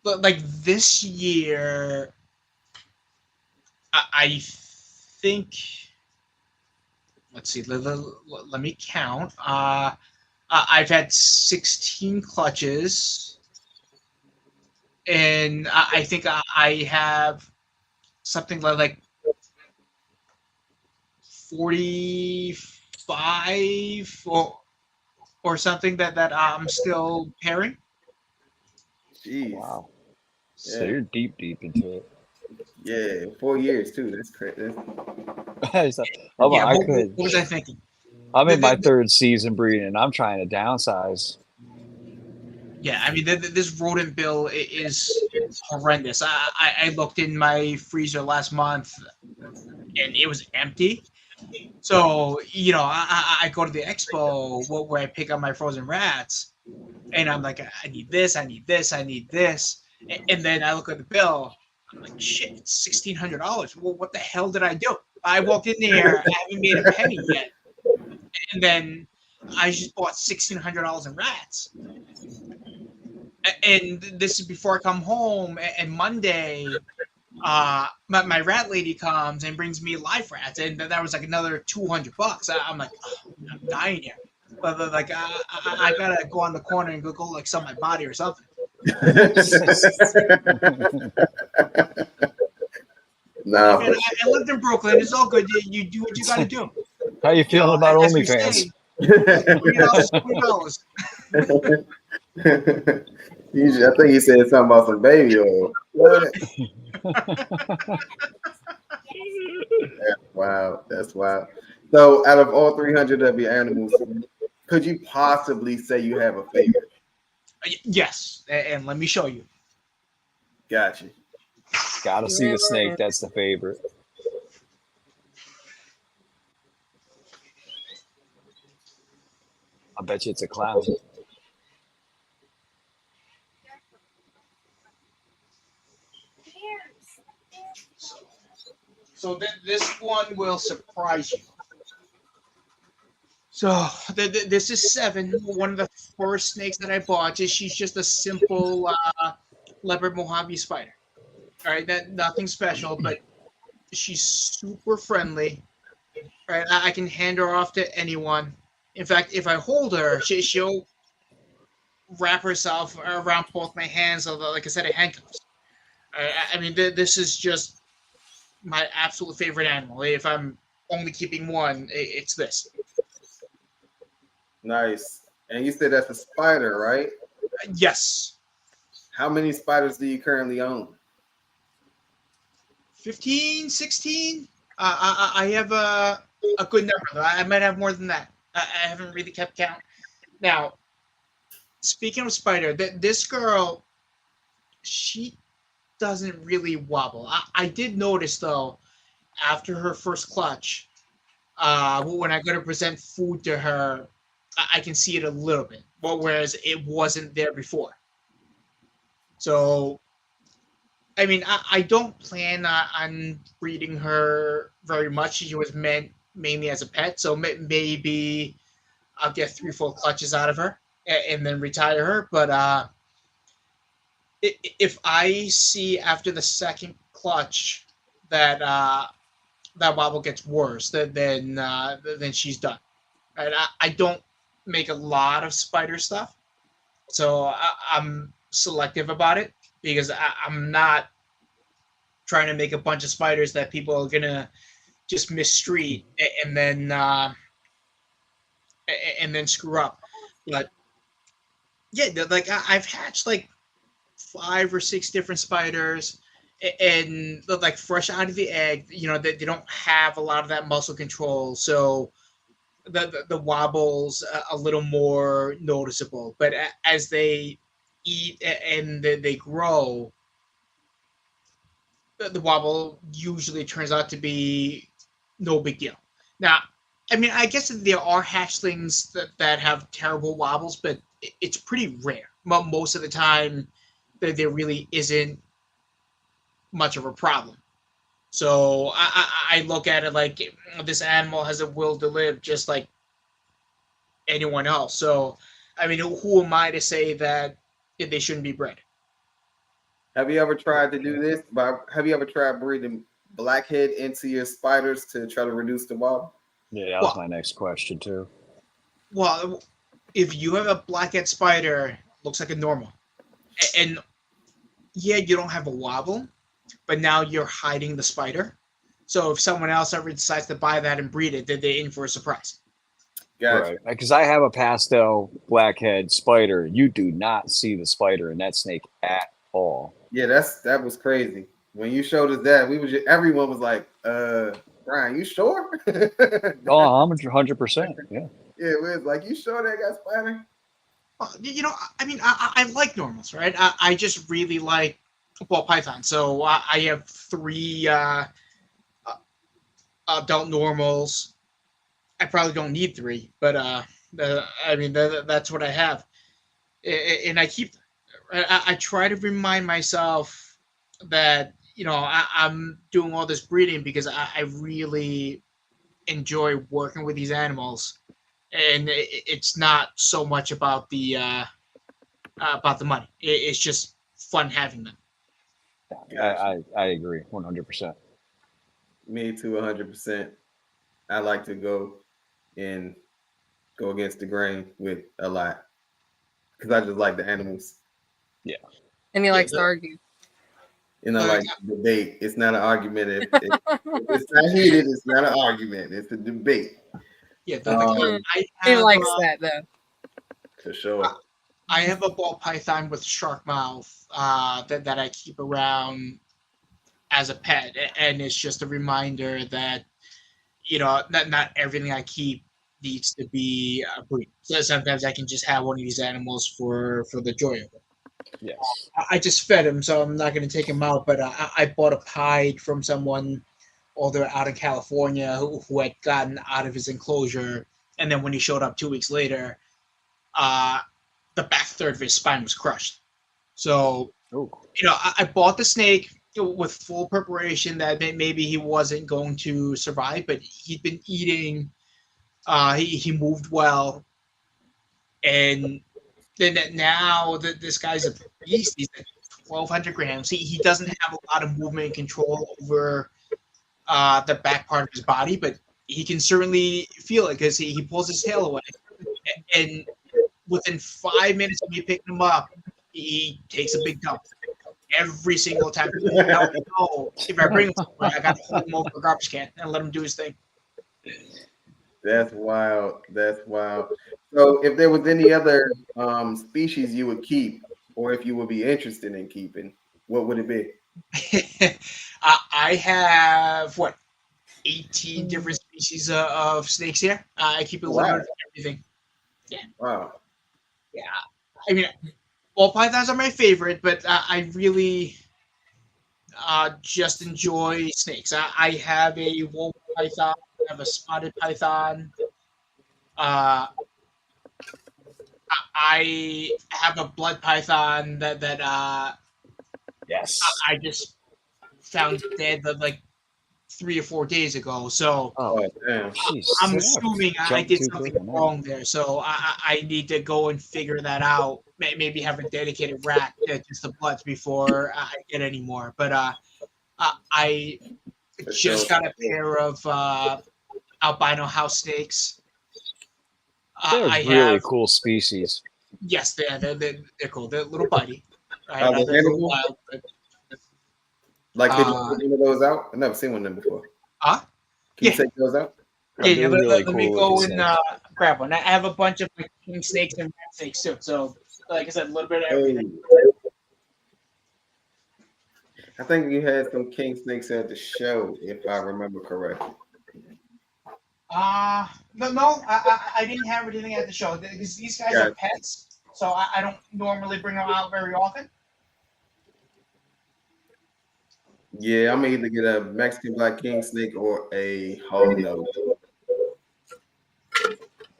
But like this year, I think. Let's see. Let me count. I've had 16 clutches, and I think I have something like 45 or something that I'm still pairing. Jeez. Wow. So Yeah. you're deep into it. Yeah, 4 years too. That's crazy. Yeah, I what could. was I thinking? I'm in my The- third season breeding, and I'm trying to downsize. Yeah, I mean, this rodent bill is horrendous. I looked in my freezer last month, and it was empty. So, I go to the expo where I pick up my frozen rats, and I'm like, I need this, I need this, I need this. And then I look at the bill. I'm like, shit, it's $1,600. Well, what the hell did I do? I walked in there, I haven't made a penny yet. And then I just bought $1,600 in rats. And this is before I come home. And Monday, my rat lady comes and brings me live rats, and that was like another $200. I'm like, oh, I'm dying here. But like, I gotta go on the corner and go like sell my body or something. Nah, Man, I lived in Brooklyn. It's all good. You do what you gotta do. How you feeling about as we OnlyFans? say, $20 is $20. I think he said something about some baby oil. What? That's wild. So, out of all 300 of your animals, could you possibly say you have a favorite? Yes, and let me show you. Gotcha. Gotta see the snake. That's the favorite. I bet you it's a clown. So this one will surprise you. So this is Seven, one of the first snakes that I bought. She's just a simple leopard Mojave spider. All right, nothing special, but she's super friendly. Right, I can hand her off to anyone. In fact, if I hold her, she'll wrap herself around both my hands, like a set of handcuffs. I mean, this is just my absolute favorite animal. If I'm only keeping one, it's this. Nice. And you said that's a spider, right? Yes. How many spiders do you currently own? 15, 16. I have a good number. I might have more than that. I haven't really kept count. Now, speaking of spider, this girl, she doesn't really wobble. I did notice, though, after her first clutch, when I go to present food to her, I can see it a little bit, whereas it wasn't there before. So, I mean, I don't plan on breeding her very much. She was meant mainly as a pet, so maybe I'll get 3 full clutches out of her and then retire her. But if I see after the second clutch that that wobble gets worse than she's done. Right? I don't make a lot of spider stuff, so I'm selective about it because I'm not trying to make a bunch of spiders that people are gonna just mistreat and then screw up. But yeah, like I've hatched like 5 or 6 different spiders, and they're like fresh out of the egg. You know, they don't have a lot of that muscle control, so the wobble's a little more noticeable. But as they eat and they grow, the wobble usually turns out to be no big deal. Now, I mean, I guess there are hatchlings that have terrible wobbles, but it's pretty rare. Most of the time, there really isn't much of a problem. So I look at it like this animal has a will to live just like anyone else. So, I mean, who am I to say that they shouldn't be bred? Have you ever tried to do this? Have you ever tried breeding blackhead into your spiders to try to reduce the wobble? Yeah, that was my next question too. Well, if you have a blackhead spider, looks like a normal, and yeah, you don't have a wobble, but now you're hiding the spider. So if someone else ever decides to buy that and breed it, then they're in for a surprise. Gotcha. Right, because I have a pastel blackhead spider. You do not see the spider in that snake at all. Yeah, that was crazy. When you showed us that, everyone was like, Brian, you sure? Oh, I'm 100%. Yeah. Yeah, we was like, you sure that got spider? You know, I mean, I like normals, right? I just really like ball python. So I have 3 adult normals. I probably don't need 3, but I mean, that's what I have, and I keep. I try to remind myself that I'm doing all this breeding because I really enjoy working with these animals, and it's not so much about the money. It's just fun having them. Gotcha. I agree 100%. Me too, 100%. I like to go against the grain with a lot because I just like the animals. Yeah. And he likes to argue. And I like debate. It's not an argument. If it's not heated, it's not an argument. It's a debate. Yeah, he likes that though. For sure. I have a ball python with shark mouth that I keep around as a pet, and it's just a reminder that not everything I keep needs to be a breed. So sometimes I can just have one of these animals for the joy of it. Yes. I just fed him, so I'm not going to take him out. But I bought a pied from someone older out in California who had gotten out of his enclosure, and then when he showed up 2 weeks later, the back third of his spine was crushed. So I bought the snake with full preparation that maybe he wasn't going to survive, but he'd been eating. He moved well, and then now that this guy's a beast, he's at 1,200 grams. He doesn't have a lot of movement and control over the back part of his body, but he can certainly feel it because he pulls his tail away, and within 5 minutes of me picking him up, he takes a big dump. Every single time. Now I know if I bring him somewhere, I got to hold him over a garbage can and let him do his thing. That's wild. That's wild. So, if there was any other species you would keep, or if you would be interested in keeping, what would it be? I have 18 different species of snakes here. I keep a limit of everything. Yeah. Wow. Yeah. I mean, ball pythons are my favorite, but I really just enjoy snakes. I have a wolf python. I have a spotted python. I have a blood python that yes, I just found dead like 3 or 4 days ago. So I'm assuming I did something wrong there. So I need to go and figure that out. Maybe have a dedicated rack just the bloods before I get any more. But I just got a pair of albino house snakes. They're I really have cool species. yes, they're cool. They're a little bitey, right? Are they They're a little edible? wild, but Like, could you uh, take one of those out? I've never seen one of them before. uh Can you yeah, take those out? yeah. They're Let, really let me cool looking go and snakes. grab one. I have a bunch of like, king snakes and rat snakes too. So, like I said, a little bit of everything. Hey, I think you had some king snakes at the show, if I remember correctly. No, I didn't have anything at the show because these guys Yeah, are pets, so I don't normally bring them out very often. yeah. I'm gonna either get a Mexican black king snake or a hog nose.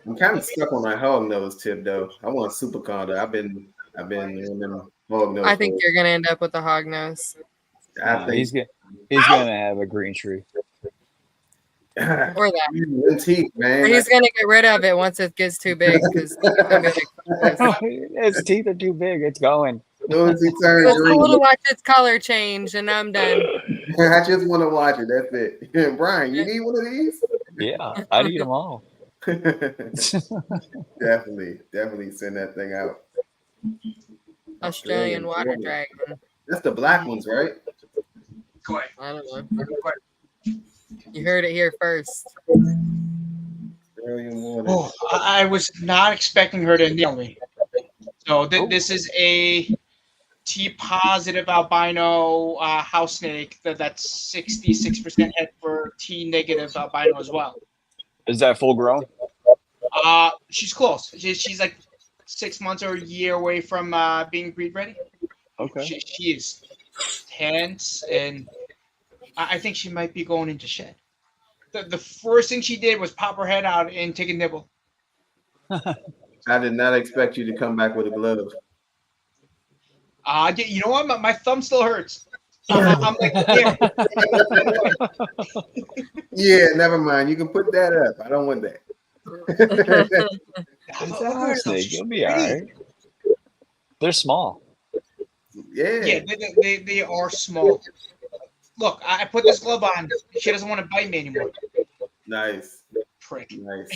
I'm kind of stuck on that hog nose tip though. I want a super condo. I've been on them hog nose I think for. you're gonna end up with a hog nose. I No, think he's gonna have a green tree. Or that. them teeth, Or man. he's gonna get rid of it once it gets too big because he's gonna be like, "Fuck this." Its teeth are too big. It's going. Those he turn It's cool to green. watch its color change, and I'm done. I just want to watch it. That's it. Brian, you need one of these? Yeah, I'd eat them all. Definitely send that thing out. Australian water dragon. That's the black ones, right? Go ahead. I don't know. Go ahead. You heard it here first. Australian water. Oh, I was not expecting her to nail me. So this is a T positive albino house snake that's 66% head for T negative albino as well. Is that full grown? She's close. She's like 6 months or a year away from being breed ready. Okay. She is tense, and I think she might be going into shed. The first thing she did was pop her head out and take a nibble. I did not expect you to come back with a glove. You know what? My thumb still hurts. I'm like, there. Yeah, never mind. You can put that up. I don't want that. It's a house snake. You'll be all right. They're small. Yeah, they are small. Look, I put this glove on. She doesn't want to bite me anymore. Nice. Prick. Nice.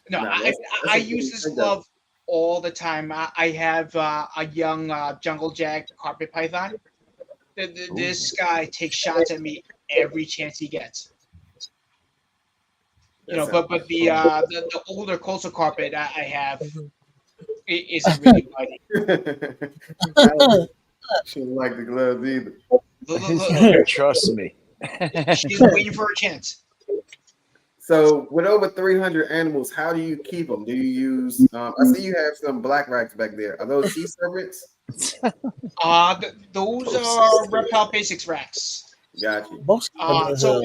No, Nah, I use this glove all the time. I have a young jungle jack carpet python. This guy takes shots at me every chance he gets. You know, but the older coastal carpet I have isn't really biting. She didn't like the gloves either. Look, Trust me. she's waiting for a chance. So, with over 300 animals, how do you keep them? Do you use? I see you have some black racks back there. Are those sea serpents? Those are reptile basics racks. Gotcha. So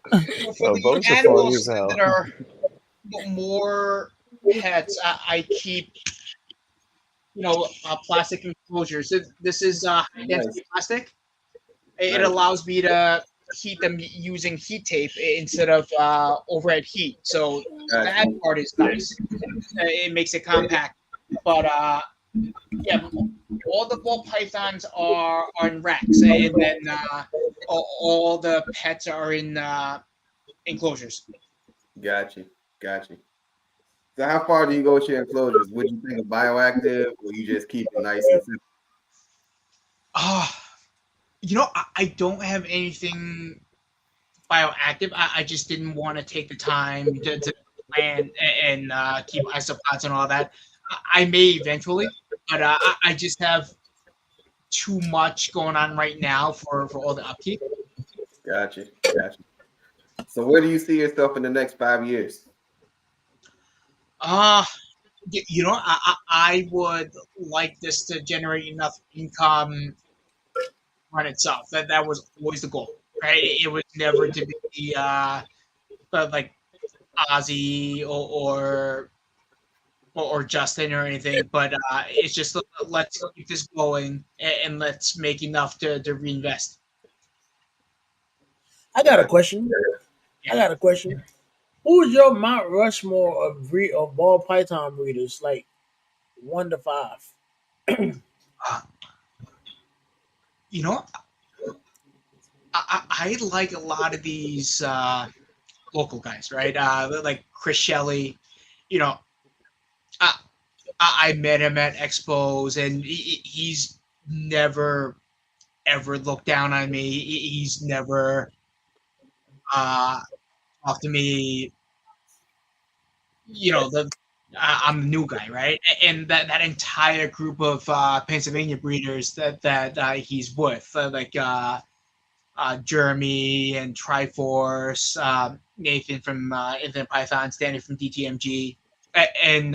for Those the are funny animals as hell. that are more pets, I keep plastic enclosures. This is high density plastic. It Nice. allows me to heat them using heat tape instead of overhead heat. So that part is nice. It makes it compact. But yeah, all the ball pythons are in racks, and then all the pets are in enclosures. Gotcha. So, how far do you go with your enclosures? Would you think of bioactive, or you just keep it nice and simple? I don't have anything bioactive. I just didn't want to take the time to plan and keep isopods and all that. I may eventually, but I just have too much going on right now for all the upkeep. Gotcha. So, where do you see yourself in the next 5 years? I would like this to generate enough income on itself. That was always the goal, right? It was never to be like Ozzy or Justin or anything, but it's just let's keep this going and let's make enough to reinvest. I got a question. Who's your Mount Rushmore of ball python breeders, like 1 to 5? you know, I like a lot of these local guys, right? Like Chris Shelley. You know, I, I met him at expos, and he's never ever looked down on me. He's never uh, talked to me. I'm the new guy, right? And that entire group of Pennsylvania breeders that he's with, Jeremy and Triforce, Nathan from Infinite Python, Stanley from DTMG, and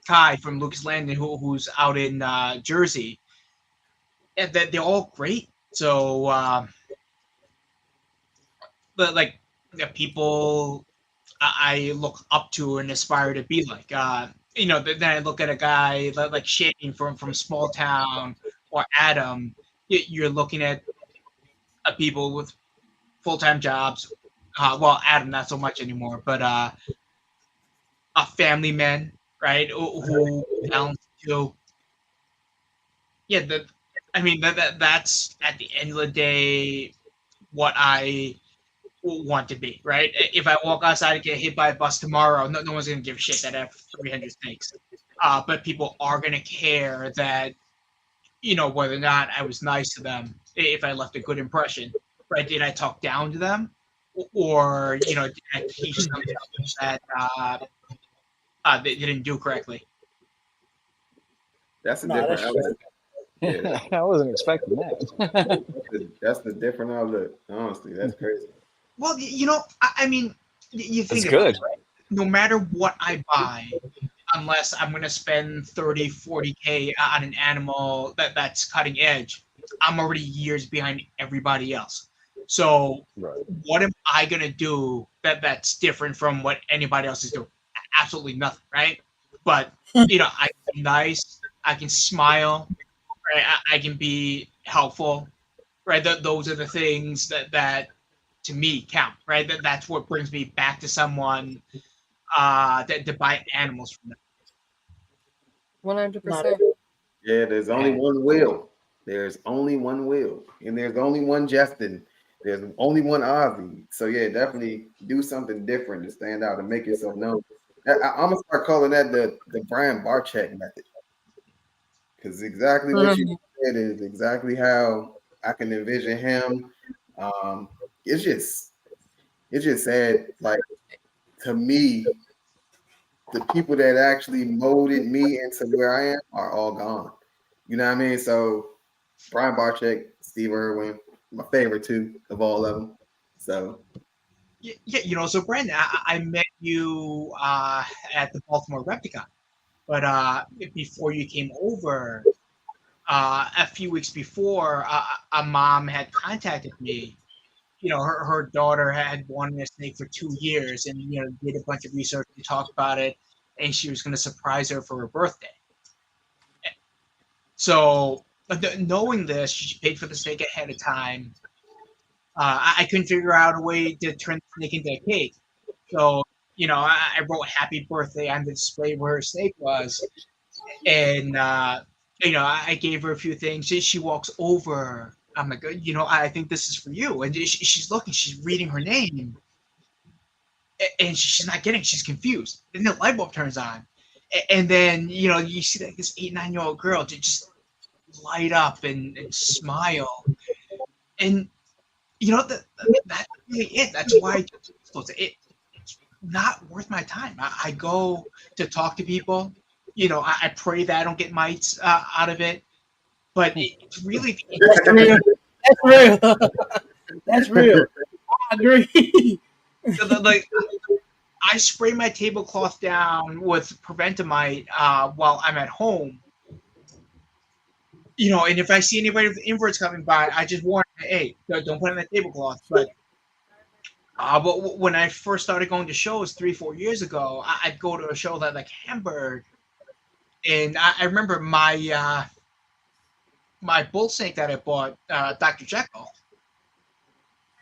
Kai from Lucas Landon, who's out in Jersey. And they're all great. So, but like the people I look up to and aspire to be like. Then I look at a guy like Shane from Small Town or Adam. You're looking at people with full-time jobs. Well, Adam not so much anymore, but a family men, right? Who balance to yeah. That's at the end of the day what I want to be, right? If I walk outside and get hit by a bus tomorrow, no one's gonna give a shit that I have 300 snakes. But people are gonna care that whether or not I was nice to them, if I left a good impression, right? Did I talk down to them, or did I teach them something that they didn't do correctly? That's a Nah, different that's true. outlook. Yeah, I wasn't expecting that. that's the different outlook. Honestly, that's crazy. Well, you think That's about good. it, right? No matter what I buy, unless I'm going to spend 30, 40K on an animal that's cutting edge, I'm already years behind everybody else. So Right. what am I going to do that's different from what anybody else is doing? Absolutely nothing, right? But, I can be nice. I can smile. Right? I can be helpful. Right? Those are the things that to me count. Right? That's what brings me back to someone to buy animals from them. 100%. Yeah, there's only one will. There's only one will, and there's only one Justin. There's only one Ozzy. So yeah, definitely do something different to stand out and make yourself known. I'm gonna start calling that the Brian Barchek method, because exactly what you said is exactly how I can envision him. Um, it's just sad. Like, to me, the people that actually molded me into where I am are all gone. You know what I mean? So Brian Barchek, Steve Irwin, my favorite two of all of them. So Yeah. So Brandon, I met you at the Baltimore Repticon, but before you came over, a few weeks before, a mom had contacted me. Her daughter had wanted a snake for 2 years, and did a bunch of research and talked about it, and she was going to surprise her for her birthday. So, knowing this, she paid for the snake ahead of time. I couldn't figure out a way to turn the snake into a cake. So, I wrote happy birthday on the display where her snake was. And, I gave her a few things. She walks over. I'm like, I think this is for you. And she's looking, she's reading her name. And she's not getting it. She's confused. Then the light bulb turns on. And then, you see like this 8, 9-year-old girl just light up and smile. And, that's really it. That's why it's not worth my time. I go to talk to people. I pray that I don't get mites out of it. But it's really That's real. That's real. That's real. I agree. like I spray my tablecloth down with Preventamite while I'm at home. And if I see anybody with inverts coming by, I just warn them, hey, don't put it on the tablecloth. But when I first started going to shows 3, 4 years ago, I'd go to a show like Hamburg, and I remember my my bull snake that I bought, Dr. Jekyll.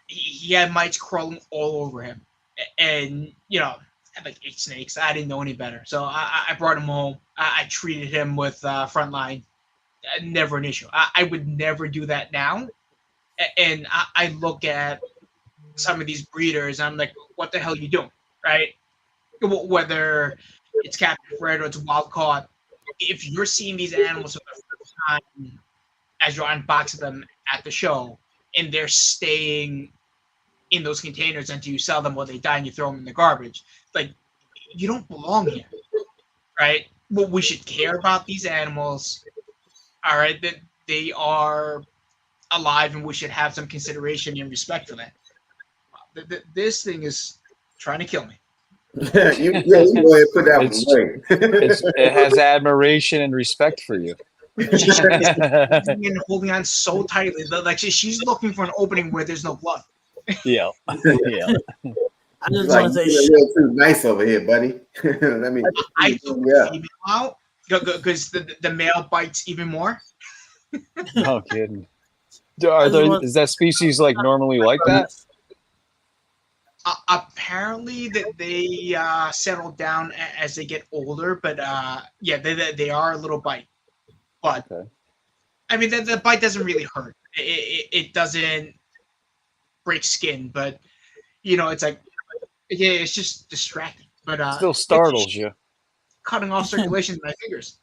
He had mites crawling all over him, and I had like 8 snakes. I didn't know any better, so I brought him home. I treated him with Frontline, never an issue. I would never do that now. And I look at some of these breeders, I'm like, what the hell are you doing, right? Whether it's captive bred or it's wild caught, if you're seeing these animals for the first time as you're unboxing them at the show, and they're staying in those containers until you sell them or they die and you throw them in the garbage, like you don't belong here, right? Well, we should care about these animals, all right? That they are alive, and we should have some consideration and respect for that. This thing is trying to kill me. You go ahead and put that one away. It has admiration and respect for you. She's holding on so tightly, like she's looking for an opening where there's no blood. Yeah. I just Like, want to say, you're a little too nice over here, buddy. Let me. I took the female out because the male bites even more. No kidding. Is that species like normally like that? Apparently that they settle down as they get older, but yeah, they are a little bite. But Okay. I mean, the bite doesn't really hurt. It doesn't break skin, but you know, it's like, yeah, it's just distracting. But Still startles you. Cutting off circulation in my fingers.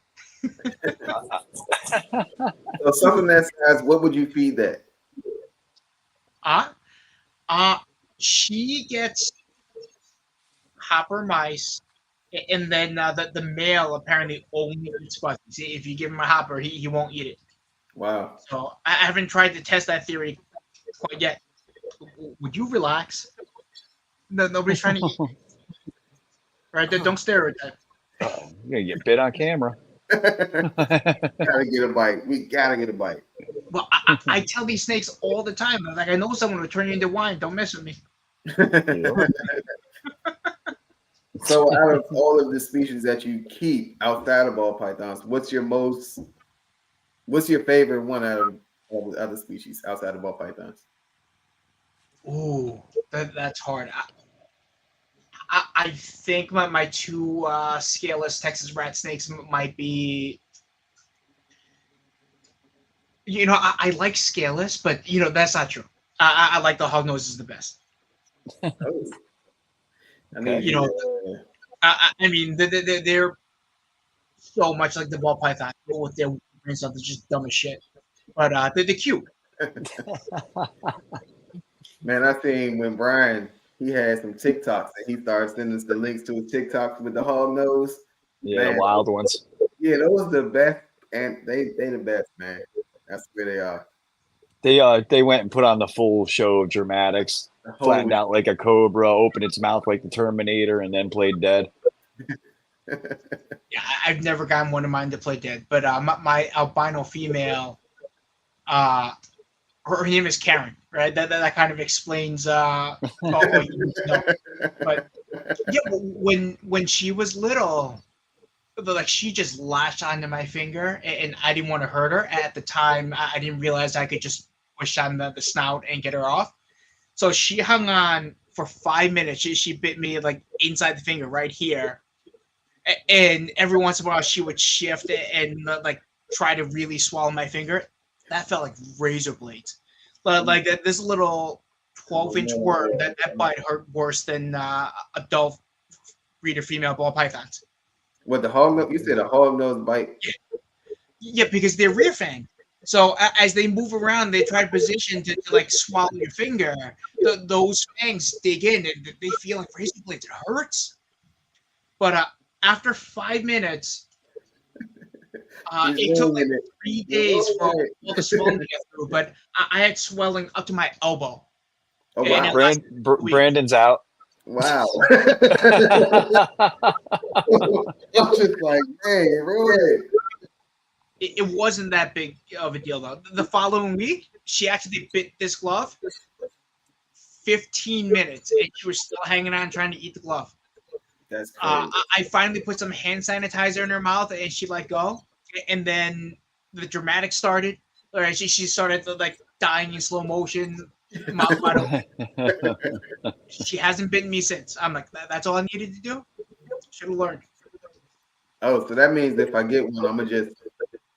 So something that says, what would you feed that? She gets hopper mice, and then the male apparently only eats fuzzies. If you give him a hopper, he won't eat it. Wow. So I haven't tried to test that theory quite yet. Would you relax? No, nobody's trying to eat. Right? Don't stereotype. You're gonna get bit on camera. Gotta get a bite. We gotta get a bite. Well, I tell these snakes all the time. I'm like, I know someone will turn you into wine. Don't mess with me. So, out of all of the species that you keep outside of ball pythons, what's your favorite one out of all the other species outside of ball pythons? Ooh, that's hard. I think my two scaleless Texas rat snakes might be. You know, I like scaleless, but you know that's not true. I like the hog noses the best. Oh. Okay. You know, I mean they're so much like the ball python with their and stuff. They're just dumb as shit, but they're cute. Man, I seen when Brian he had some TikToks and he started sending us the links to his TikToks with the hog nose. Yeah, Man, wild ones. Yeah, those the best, and they the best, man. That's where they are. They went and put on the full show of dramatics, flattened out like a cobra, opened its mouth like the Terminator, and then played dead. Yeah, I've never gotten one of mine to play dead, but my albino female, her name is Karen, right? That kind of explains all you need to know. But yeah, when she was little, like she just latched onto my finger, and I didn't want to hurt her. At the time, I didn't realize I could just push on the snout and get her off. So she hung on for 5 minutes. She bit me like inside the finger right here. And every once in a while, she would shift and like try to really swallow my finger. That felt like razor blades. But like this little 12-inch worm that bite hurt worse than adult breeder female ball pythons. What the hog nose? You said a hog nose bite? Yeah, because they're rear fang. So as they move around, they try to position to like swallow your finger. Those fangs dig in, and they feel like razor blades. It hurts. But after 5 minutes, it took like 3 days for all the swelling to get through. But I had swelling up to my elbow. Oh wow! Brandon's out. Wow. I'm just like, man, really? It wasn't that big of a deal though. The following week, she actually bit this glove. 15 minutes, and she was still hanging on, trying to eat the glove. That's crazy. I finally put some hand sanitizer in her mouth, and she let go. And then the dramatic started. Or she started like dying in slow motion. Mouth wide open. She hasn't bitten me since. I'm like, that's all I needed to do. Should have learned. Oh, so that means if I get one, I'm gonna just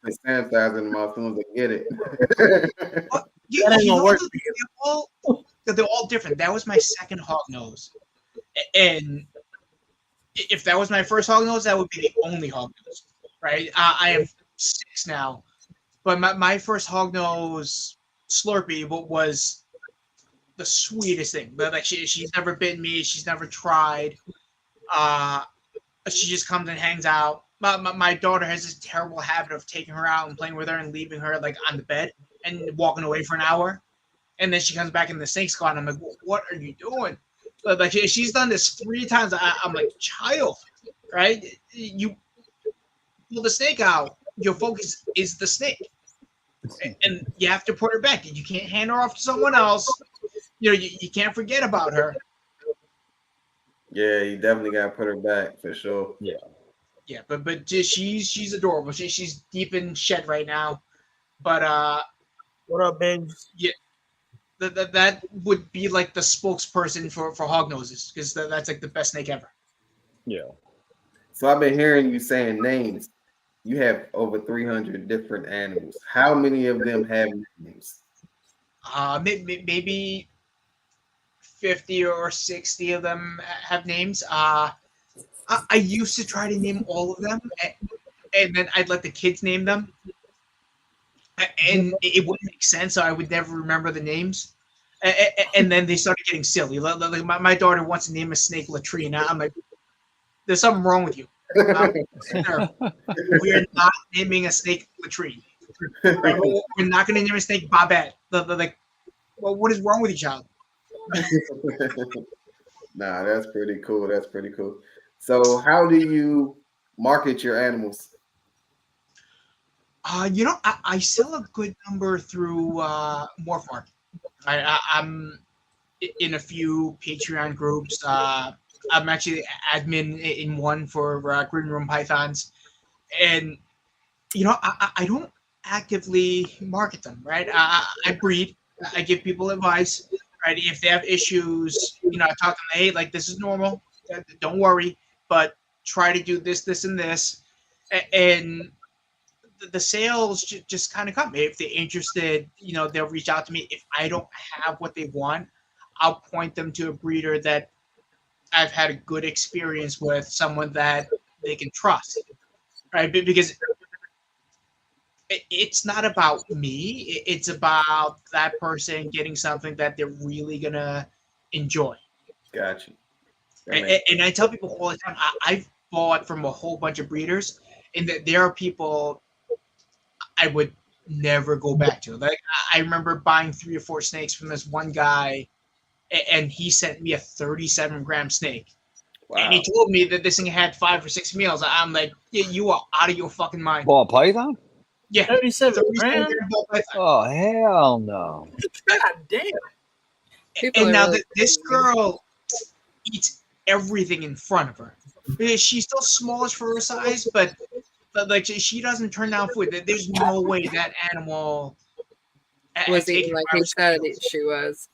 They sanitize in the mouth as soon as they get it. Well, That ain't gonna work. they're all different. That was my second hog nose, and if that was my first hog nose, that would be the only hog nose, right? I have 6 now, but my first hog nose Slurpee was the sweetest thing. But like she's never bitten me. She's never tried. She just comes and hangs out. My daughter has this terrible habit of taking her out and playing with her and leaving her like on the bed and walking away for an hour. And then she comes back in the snake squad. And I'm like, what are you doing? But like she's done this 3 times. I'm like, child, right? You pull the snake out. Your focus is the snake, and you have to put her back. You can't hand her off to someone else. You can't forget about her. Yeah, you definitely got to put her back for sure. Yeah, but she's adorable. She's deep in shed right now. But What up, babes? yeah, that would be like the spokesperson for hog noses because that's like the best snake ever. Yeah. So I've been hearing you saying names. You have over 300 different animals. How many of them have names? Maybe 50 or 60 of them have names. I used to try to name all of them, and then I'd let the kids name them, and it wouldn't make sense, so I would never remember the names. And then they started getting silly. Like my daughter wants to name a snake Latrine. I'm like, there's something wrong with you. We are not naming a snake Latrine. Right? We're not going to name a snake Babette. Like, well, what is wrong with you, child? Nah, that's pretty cool. That's pretty cool. So how do you market your animals? I sell a good number through Morph Market. I'm in a few Patreon groups. I'm actually admin in one for Green Room Pythons, and I don't actively market them. Right, I breed. I give people advice. Right, if they have issues, I talk to them. Hey, like this is normal. Don't worry, but try to do this, and this, and the sales just kind of come. If they're interested, they'll reach out to me. If I don't have what they want, I'll point them to a breeder that I've had a good experience with, someone that they can trust, right? Because it's not about me. It's about that person getting something that they're really going to enjoy. Gotcha. And I tell people all the time, I've bought from a whole bunch of breeders, and that there are people I would never go back to. Like I remember buying 3 or 4 snakes from this one guy, and he sent me a 37-gram snake. Wow. And he told me that this thing had 5 or 6 meals. I'm like, yeah, you are out of your fucking mind. Ball python? Yeah, 37 gram ball python. Oh hell no! God damn. And now this girl eats everything in front of her. She's still smallish for her size, but like she doesn't turn down food. There's no way that animal was eating like he said she was.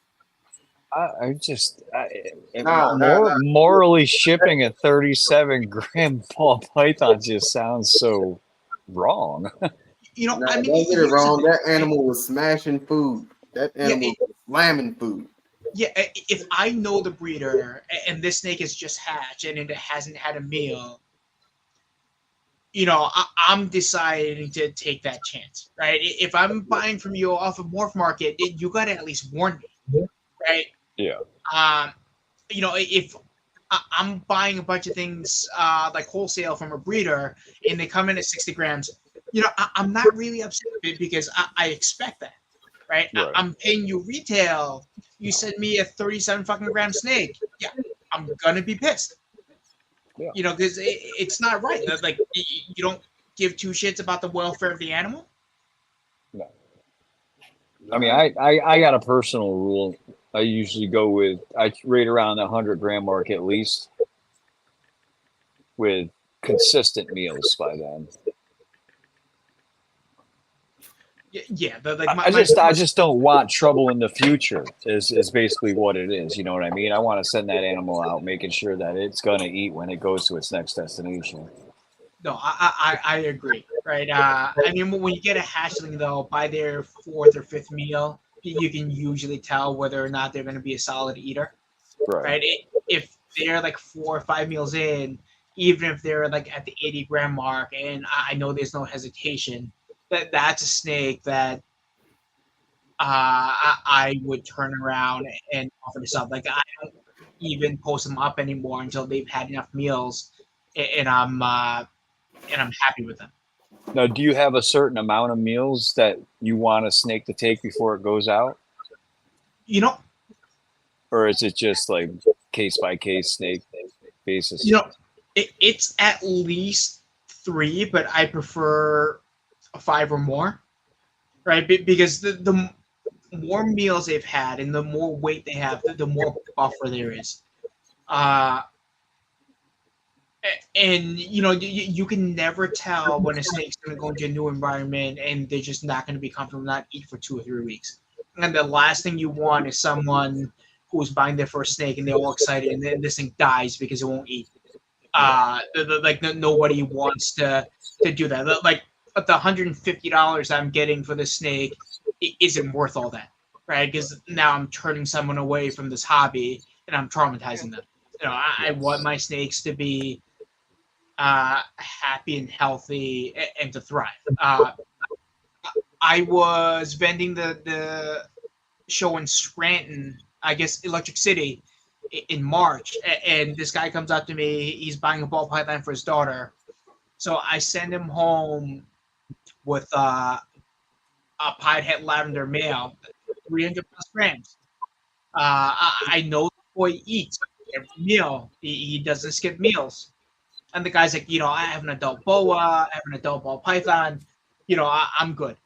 Morally shipping a 37-gram ball python just sounds so wrong. Don't get it wrong. That animal was smashing food. That animal was slamming food. Yeah, if I know the breeder and this snake is just hatched and it hasn't had a meal, I'm deciding to take that chance, right? If I'm buying from you off of Morph Market, you got to at least warn me, right? Yeah. If I'm buying a bunch of things like wholesale from a breeder and they come in at 60 grams, I'm not really upset because I expect that, right? I'm paying you retail. You send me a 37 fucking gram snake. Yeah, I'm gonna be pissed. Yeah. Because it's not right. Like you don't give 2 shits about the welfare of the animal. No. I mean, I got a personal rule. I usually go with right around the 100-gram mark at least, with consistent meals by then. Yeah, I just don't want trouble in the future. Is basically what it is. You know what I mean? I want to send that animal out, making sure that it's gonna eat when it goes to its next destination. No, I agree. Right. I mean, when you get a hatchling though, by their fourth or fifth meal, you can usually tell whether or not they're going to be a solid eater. Right. Right. If they're like 4 or 5 meals in, even if they're like at the 80 gram mark, and I know there's no hesitation, that's a snake that I would turn around and offer to sub. Like I don't even post them up anymore until they've had enough meals, and I'm happy with them. Now, do you have a certain amount of meals that you want a snake to take before it goes out, You know, or is it just like case by case snake you basis? know, it's at least three, but I prefer a five or more, right? Because the more meals they've had and the more weight they have, the more buffer there is. Uh, and you can never tell when a snake's going to go into a new environment and they're just not going to be comfortable, not eat for 2 or 3 weeks. And the last thing you want is someone who's buying their first snake and they're all excited and then this thing dies because it won't eat. Like nobody wants to do that. Like the $150 I'm getting for the snake isn't worth all that, right? Because now I'm turning someone away from this hobby and I'm traumatizing them. I want Yes. my snakes to be happy and healthy and to thrive. I was vending the show in Scranton, I guess Electric City, in March, and this guy comes up to me. He's buying a ball python for his daughter, so I send him home with a pied head lavender male, 300 plus grams. I know the boy eats every meal. He doesn't skip meals. And the guy's like, I have an adult boa, I have an adult ball python, I'm good.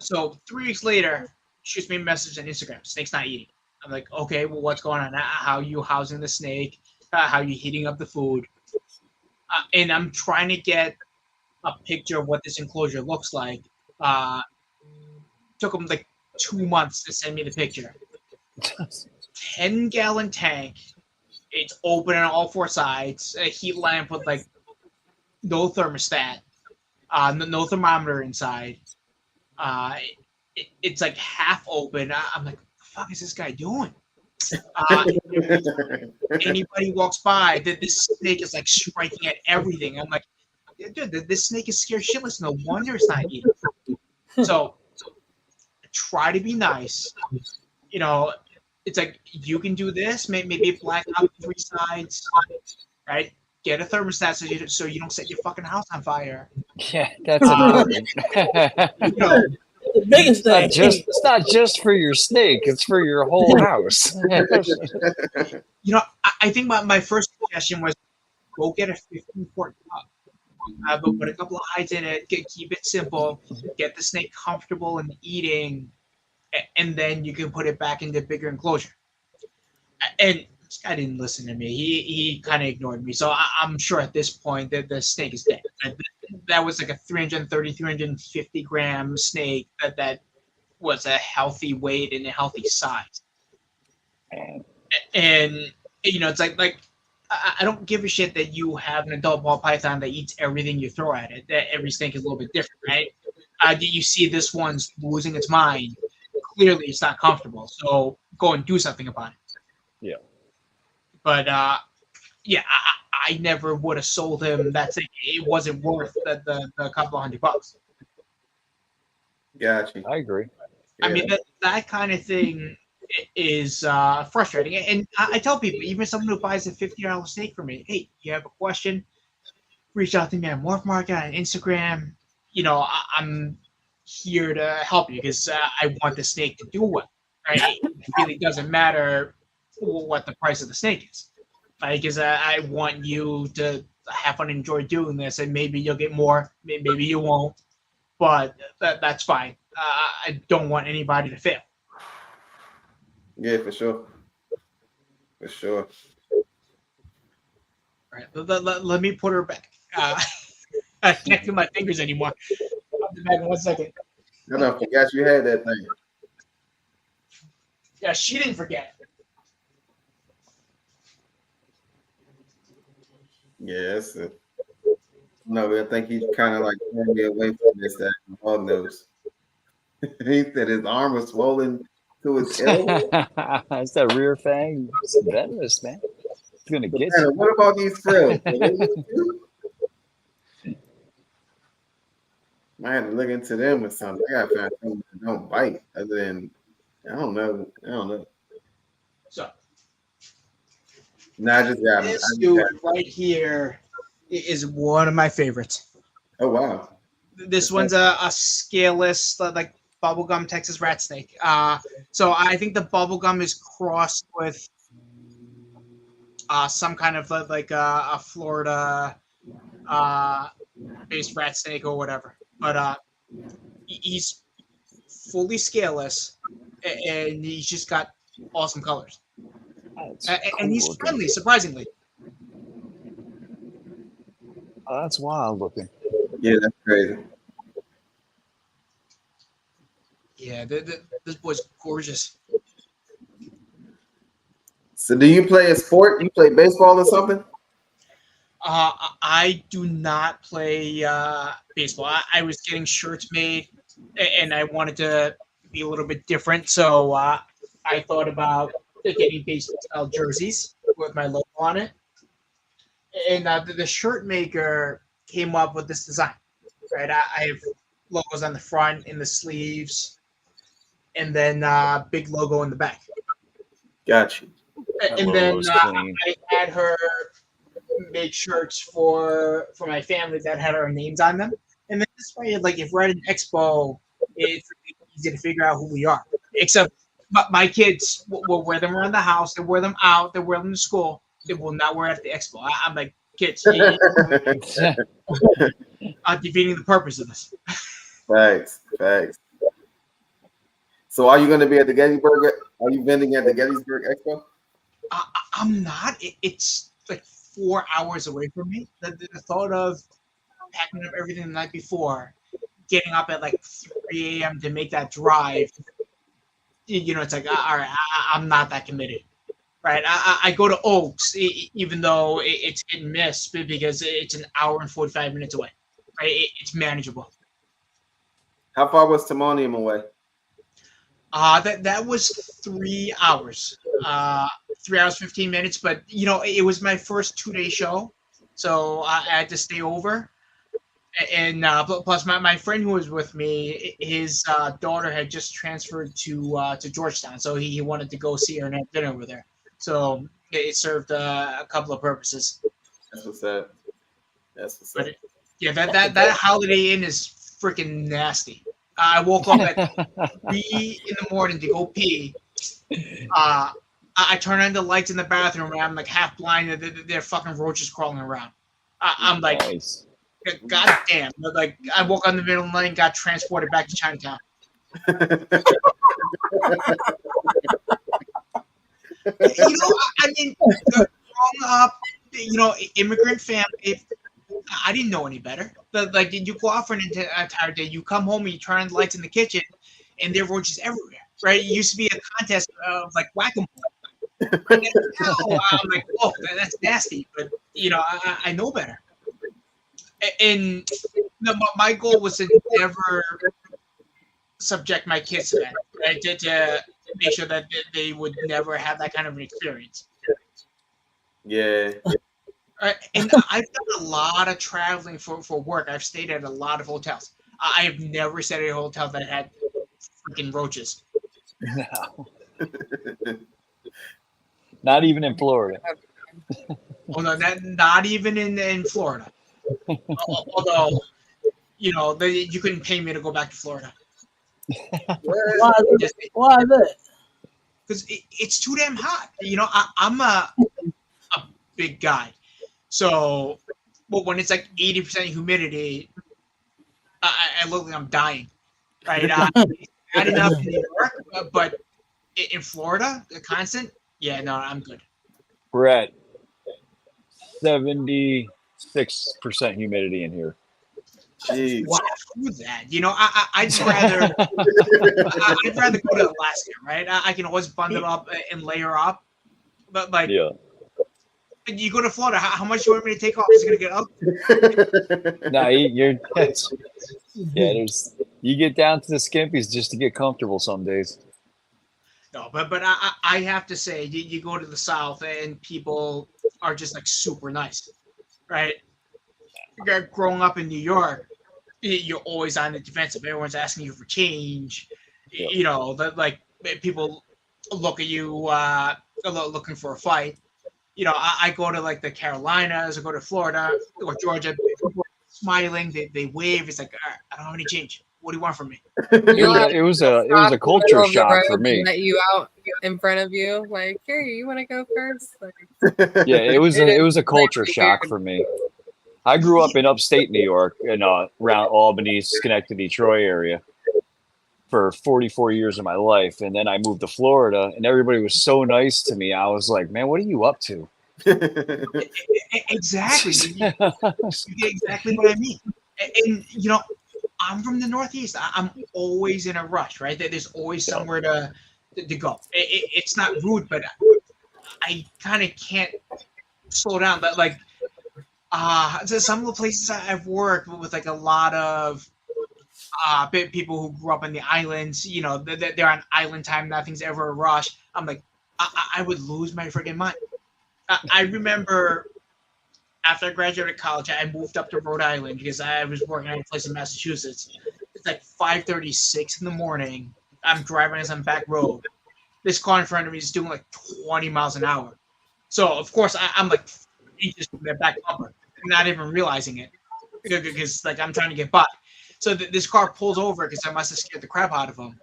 So 3 weeks later, shoots me a message on Instagram. Snake's not eating. I'm like, okay, well, what's going on? How are you housing the snake? How are you heating up the food? And I'm trying to get a picture of what this enclosure looks like. Uh, Took him like 2 months to send me the picture. 10-gallon tank. It's open on all four sides. A heat lamp with like no thermostat, no thermometer inside. Uh, it's like half open. I'm like, what the fuck is this guy doing? Anybody walks by, this snake is like striking at everything. I'm like, dude, this snake is scared shitless. No wonder it's not eating. So try to be nice. You know, it's like you can do this. Maybe black out 3 sides, right? Get a thermostat so you don't set your fucking house on fire. Yeah, that's Uh, important. you know, The biggest thing. It's not just for your snake; it's for your whole house. I think my first suggestion was go get a 15-quart cup. But put a couple of hides in it, keep it simple, get the snake comfortable and eating, and then you can put it back into bigger enclosure. And this guy didn't listen to me. He kind of ignored me. So I'm sure at this point that the snake is dead. That was like a 330, 350 gram snake that was a healthy weight and a healthy size. And it's like I don't give a shit that you have an adult ball python that eats everything you throw at it. That every snake is a little bit different, right? You see this one's losing its mind. Clearly, it's not comfortable. So go and do something about it. Yeah. But yeah, I never would have sold him that thing. It wasn't worth the couple of $100. Gotcha. I agree. I mean, that kind of thing is frustrating. And I tell people, even someone who buys a $50 steak from me, hey, you have a question, reach out to me on Morph Market on Instagram. I'm here to help you because I want the snake to do well. Right? It really doesn't matter what the price of the snake is. Because I want you to have fun and enjoy doing this, and maybe you'll get more, maybe you won't, but that's fine. I don't want anybody to fail. Yeah, for sure. For sure. All right, let me put her back. I can't feel my fingers anymore. I'll be back in 1 second. I don't forgot you had that thing. Yeah, she didn't forget. Yeah, that's it. No, I think he's kind of like pulling me away from this. That dog knows. He said his arm was swollen to his elbow. It's that rear fang. It's venomous, man. It's gonna get Man, you. what about these frills? Are they good too? I had to look into them or something. I gotta find something that don't bite. Other than I don't know. I don't know. So No, I just got 'em. this dude right here is one of my favorites. Oh wow. This one's a scaleless, like bubblegum Texas rat snake. So I think the bubblegum is crossed with some kind of like a Florida based rat snake or whatever. But he's fully scaleless, and he's just got awesome colors. That's And he's cool friendly, looking. surprisingly. Oh, that's wild looking. Yeah, that's crazy. Yeah, this boy's gorgeous. So, do you play a sport? You play baseball or something? I do not play baseball. I was getting shirts made, and I wanted to be a little bit different. So I thought about getting baseball style jerseys with my logo on it. And the shirt maker came up with this design. Right, I have logos on the front, in the sleeves, and then big logo in the back. Got you. That And then logo's clean. I had her make shirts for my family that had our names on them. And then this way, like if we're at an expo, it's really easy to figure out who we are. Except my kids will wear them around the house. They wear them out. They wear them to school. They will not wear it at the expo. I'm like, kids, I'm defeating the purpose of this. Facts. So, are you going to be at the Gettysburg? Are you vending at the Gettysburg Expo? I'm not. It's like 4 hours away from me. The thought of packing up everything the night before, getting up at like 3 a.m. to make that drive, it's like, all right, I'm not that committed. Right, I go to Oaks, even though it's hit and miss, because it's an hour and 45 minutes away. Right, it's manageable. How far was Timonium away? That was 3 hours, 3 hours 15 minutes. But it was my first 2-day show, so I had to stay over. And plus, my friend who was with me, his daughter had just transferred to Georgetown, so he wanted to go see her and have dinner with her. So it served a couple of purposes. That's what's up. But yeah, that Holiday Inn is freaking nasty. I woke up at 3 in the morning to go pee. I turn on the lights in the bathroom and I'm like half blind and there are fucking roaches crawling around. I'm like, Nice. God damn. Like, I woke up in the middle of the night and got transported back to Chinatown. I mean, growing up, immigrant family, I didn't know any better. Like, you go out for an entire day, you come home and you turn on the lights in the kitchen, and there are roaches everywhere, right? It used to be a contest of, like, whack-a-mole. Now, I'm like, oh, that's nasty, but, I know better. And my goal was to never subject my kids to that, right? To make sure that they would never have that kind of an experience. Yeah. And I've done a lot of traveling for work. I've stayed at a lot of hotels. I have never stayed at a hotel that had freaking roaches. No. Not even in Florida. Oh no, not even in Florida. Although, you couldn't pay me to go back to Florida. Why is that? Because it's too damn hot. I'm a big guy. So, when it's like 80% humidity, I look like I'm dying. Right? Not enough in New York, but in Florida, the constant, yeah, no, I'm good. We're at 76% humidity in here. Jeez. Wow, that. I'd rather go to Alaska, right? I can always bundle up and layer up, but like, Yeah. You go to Florida. How much do you want me to take off? Is it gonna get up? No, you're there's you get down to the skimpies just to get comfortable some days. No, but I have to say, you go to the South and people are just like super nice, right? Growing up in New York, you're always on the defensive. Everyone's asking you for change. Yep. You know, that like people look at you looking for a fight. You know, I go to like the Carolinas, I go to Florida or Georgia, people are smiling, they wave. It's like, all right, I don't have any change. What do you want from me? It was a culture Middle of the shock for road me. and let you out in front of you. Like, here, you want to go first? Like, Yeah, it was a culture really shock weird. for me. I grew up in upstate New York, in around Albany, Schenectady, Troy area, for 44 years of my life, and then I moved to Florida, and everybody was so nice to me. I was like, man, what are you up to? Exactly. You get exactly what I mean. And you know, I'm from the Northeast. I'm always in a rush, right? There's always somewhere to go. It's not rude, but I kind of can't slow down. But like, so some of the places I've worked with, like a lot of people who grew up in the islands, you know, they're on island time. Nothing's ever a rush. I'm like, I would lose my freaking mind. I remember after I graduated college, I moved up to Rhode Island because I was working at a place in Massachusetts. It's like 5:36 in the morning. I'm driving as I'm back road. This car in front of me is doing like 20 miles an hour. So of course I'm like inches from their back bumper, not even realizing it because like I'm trying to get by. So this car pulls over because I must have scared the crap out of him.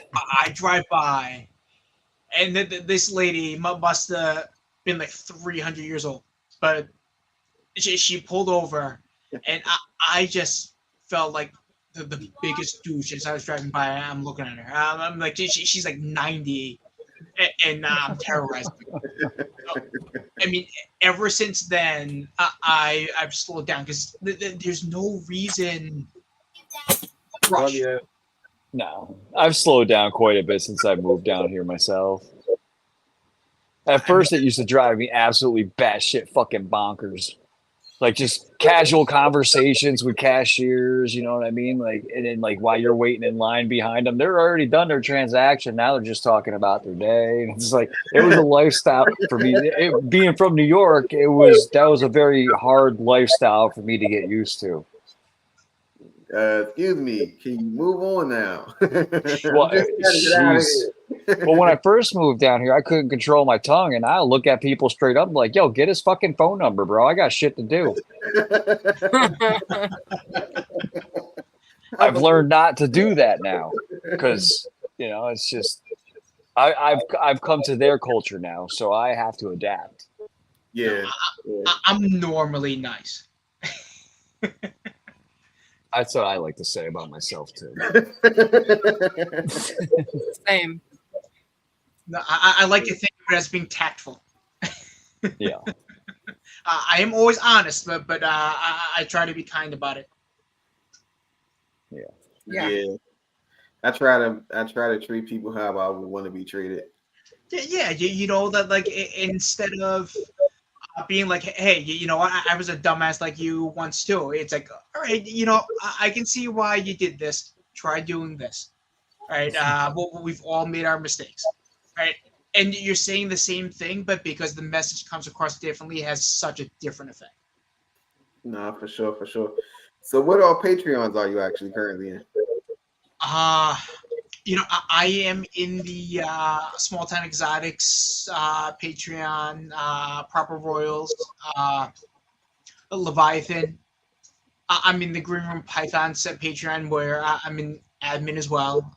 I drive by, and this lady must have been like 300 years old, but she pulled over, and I just felt like the biggest douche as I was driving by. I'm looking at her. I'm like, she's like 90, and I'm terrorized. I mean, ever since then, I've slowed down because there's no reason. Rush. yeah. No, I've slowed down quite a bit since I moved down here myself. At first, it used to drive me absolutely batshit fucking bonkers. Like just casual conversations with cashiers, you know what I mean? Like, and then like while you're waiting in line behind them, they're already done their transaction. Now they're just talking about their day. And it's like it was a lifestyle for me. Being from New York, that was a very hard lifestyle for me to get used to. Excuse me, can you move on now? Well, I'm just trying to get out of here. Well, when I first moved down here, I couldn't control my tongue, and I look at people straight up like, "Yo, get his fucking phone number, bro. I got shit to do." I've learned not to do that now because you know it's just I've come to their culture now, so I have to adapt. Yeah, I'm normally nice. That's what I like to say about myself too. Same. No, I like to think of it as being tactful. Yeah. I am always honest, but I try to be kind about it. Yeah. I try to treat people how I would want to be treated. Yeah, you know that like instead of being like, hey, you know, I was a dumbass like you once too. It's like, all right, you know, I can see why you did this. Try doing this, right? Well, we've all made our mistakes, right? And you're saying the same thing, but because the message comes across differently, it has such a different effect. No, for sure. So, what all Patreons are you actually currently in? You know, I am in the Small Town Exotics Patreon, Proper Royals, Leviathan. I'm in the Green Room Python set Patreon where I'm in admin as well.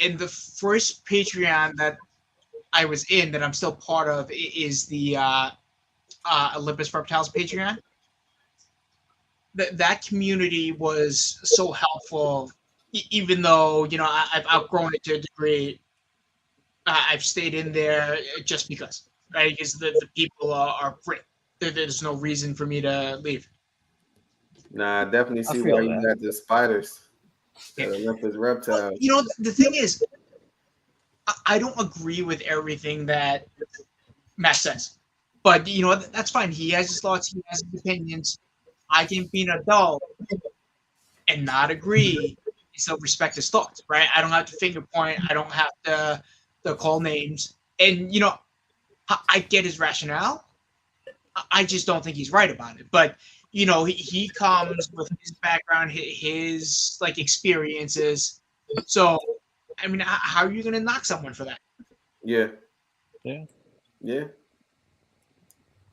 And the first Patreon that I was in that I'm still part of is the Olympus Reptiles Patreon. That community was so helpful. Even though, you know, I've outgrown it to a degree, I've stayed in there just because, right? Because the people are great. There's no reason for me to leave. Nah, I definitely see feel why you that. got the spiders. Yeah. Olympus reptiles. You know, the thing is, I don't agree with everything that Matt says. But you know that's fine. He has his thoughts. He has his opinions. I can be an adult and not agree and still respect his thoughts, right? I don't have to finger point. I don't have to call names. And you know, I get his rationale. I just don't think he's right about it. But you know, he comes with his background, his like experiences. So, I mean, how are you going to knock someone for that? Yeah. Yeah. Yeah.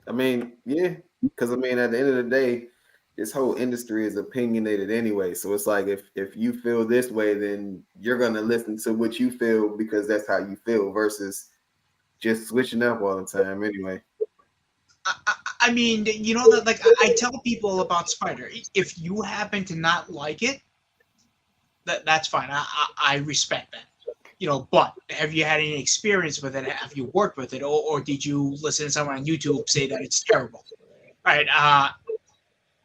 I mean, yeah. Because I mean, at the end of the day, this whole industry is opinionated anyway. So it's like if you feel this way, then you're gonna listen to what you feel because that's how you feel versus just switching up all the time anyway. I mean, you know that like I tell people about Spider. If you happen to not like it, that's fine. I respect that. You know, but have you had any experience with it? Have you worked with it, or did you listen to someone on YouTube say that it's terrible? Right?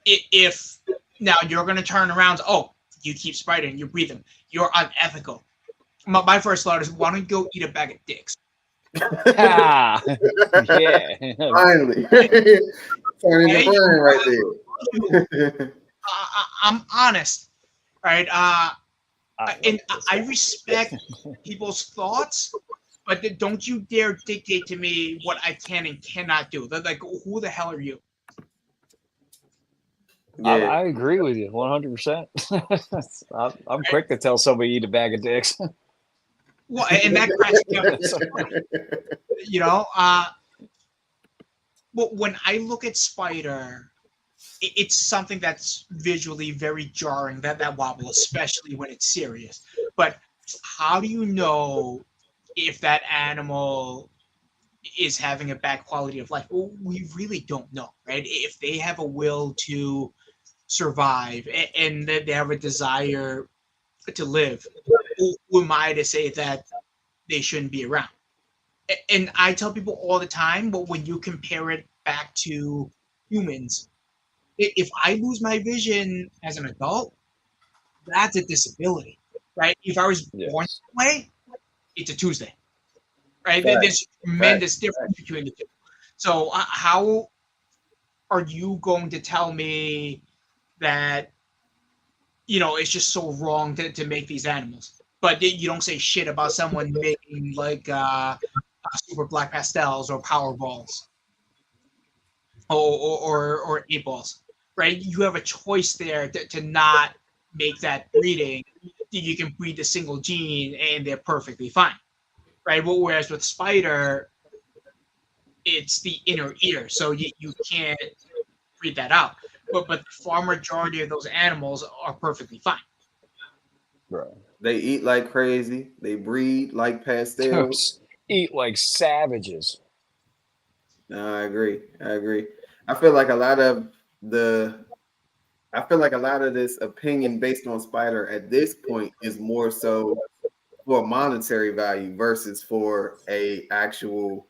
If now you're going to turn around, oh, you keep Spider and you breathe him, you're unethical. My first thought is, why don't you go eat a bag of dicks? Ah, yeah. Finally, turning the Okay? burn right there. I'm honest, right? And I Like respect people's thoughts, but don't you dare dictate to me what I can and cannot do. Like, who the hell are you? Yeah, I agree with you 100%. I'm Right? quick to tell somebody eat a bag of dicks. Well, and that cracks me up. You know, but when I look at Spider, it's something that's visually very jarring. That wobble, especially when it's serious. But how do you know if that animal is having a bad quality of life? Well, we really don't know, right? If they have a will to survive and that they have a desire to live, who am I to say that they shouldn't be around? And I tell people all the time, but when you compare it back to humans, if I lose my vision as an adult, that's a disability, right? If I was born Yes. that way, it's a Tuesday, right? fact, There's a fact. tremendous difference between the two. So how are you going to tell me that you know it's just so wrong to make these animals, but you don't say shit about someone making like super black pastels or power balls or eight balls, right? You have a choice there to not make that breeding. You can breed a single gene and they're perfectly fine, right? But whereas with Spider, it's the inner ear, so you can't breed that out. But the far majority of those animals are perfectly fine. Right. They eat like crazy. They breed like pastels. Eat like savages. No, I agree. I agree. I feel like a lot of the I feel like a lot of this opinion based on Spider at this point is more so for monetary value versus for a actual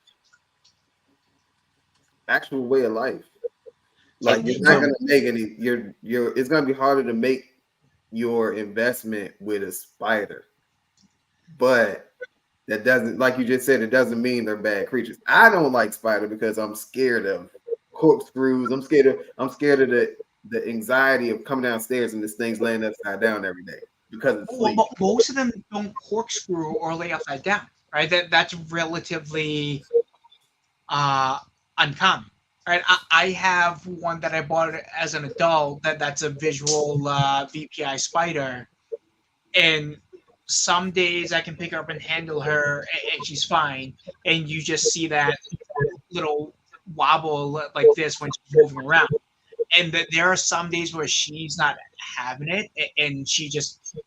way of life. Like you're not For gonna make any you're it's gonna be harder to make your investment with a spider. But that doesn't, like you just said, it doesn't mean they're bad creatures. I don't like spider because I'm scared of corkscrews. I'm scared of the anxiety of coming downstairs and this thing's laying upside down every day because it's well, sleep. but most of them don't corkscrew or lay upside down, right? That's relatively uh, uncommon. Right, I have one that I bought as an adult that's a visual VPI spider, and some days I can pick her up and handle her, and she's fine, and you just see that little wobble like this when she's moving around. And there are some days where she's not having it, and she just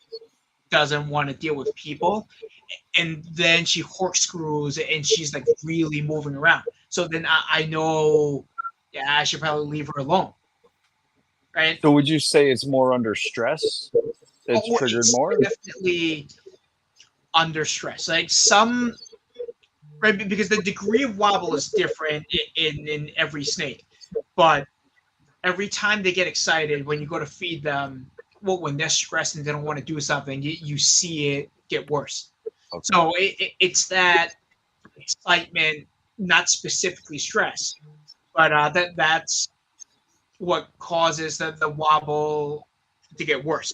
doesn't want to deal with people, and then she corkscrews and she's like really moving around. So then I know, yeah, I should probably leave her alone, right? So would you say it's more under stress? It's Oh, triggered it's more? definitely under stress. Like some, right? Because the degree of wobble is different in every snake, but every time they get excited, when you go to feed them, well, when they're stressed and they don't want to do something, you see it get worse. Okay. So it's that excitement, not specifically stress, but that's what causes the wobble to get worse.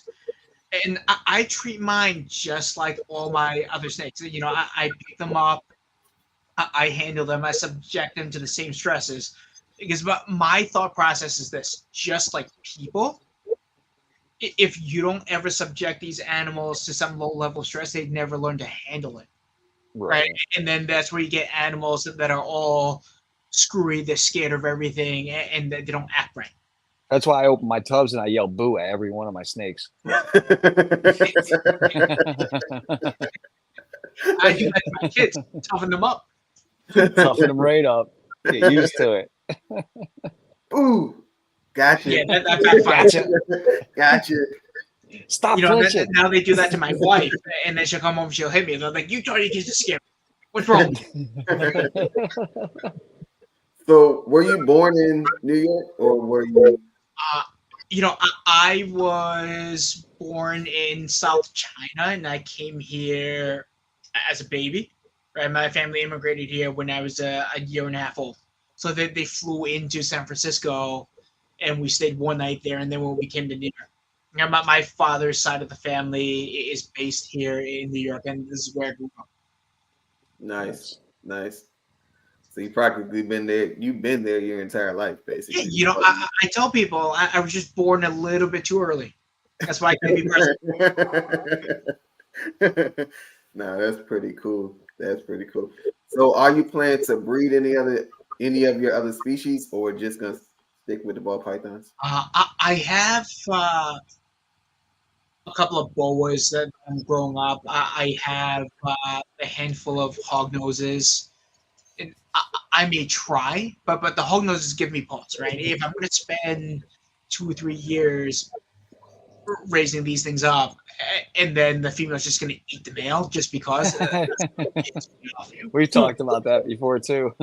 And I treat mine just like all my other snakes. You know, I pick them up, I handle them, I subject them to the same stresses. Because my thought process is this: just like people, if you don't ever subject these animals to some low level stress, they'd never learn to handle it. Right. And then that's where you get animals that are all screwy, they're scared of everything, and they don't act right. That's why I open my tubs and I yell boo at every one of my snakes. I do that to my kids, toughen them up. Toughen them right up. Get used to it. Ooh, gotcha. Yeah, that backfires. Gotcha. Stop You know, flinching. now they do that to my wife, and then she'll come home and she'll hit me. They're like, "You told your kids to scare me. What's wrong?" So, were you born in New York, or were you? You know, I was born in South China, and I came here as a baby. Right, my family immigrated here when I was a year and a half old. So they flew into San Francisco, and we stayed one night there, and then when we came to New York. You know, my father's side of the family is based here in New York, and this is where I grew up. Nice. So you practically been there. You've been there your entire life, basically. Yeah, you know, I tell people I was just born a little bit too early. That's why I can be present. No, that's pretty cool. That's pretty cool. So, are you planning to breed any of your other species, or just gonna stick with the ball pythons? I have a couple of boas that I'm growing up. I have a handful of hog noses. And I may try, but the hog noses give me pause, right? If I'm going to spend 2 or 3 years raising these things up, and then the female's just going to eat the male just because. We've talked about that before too.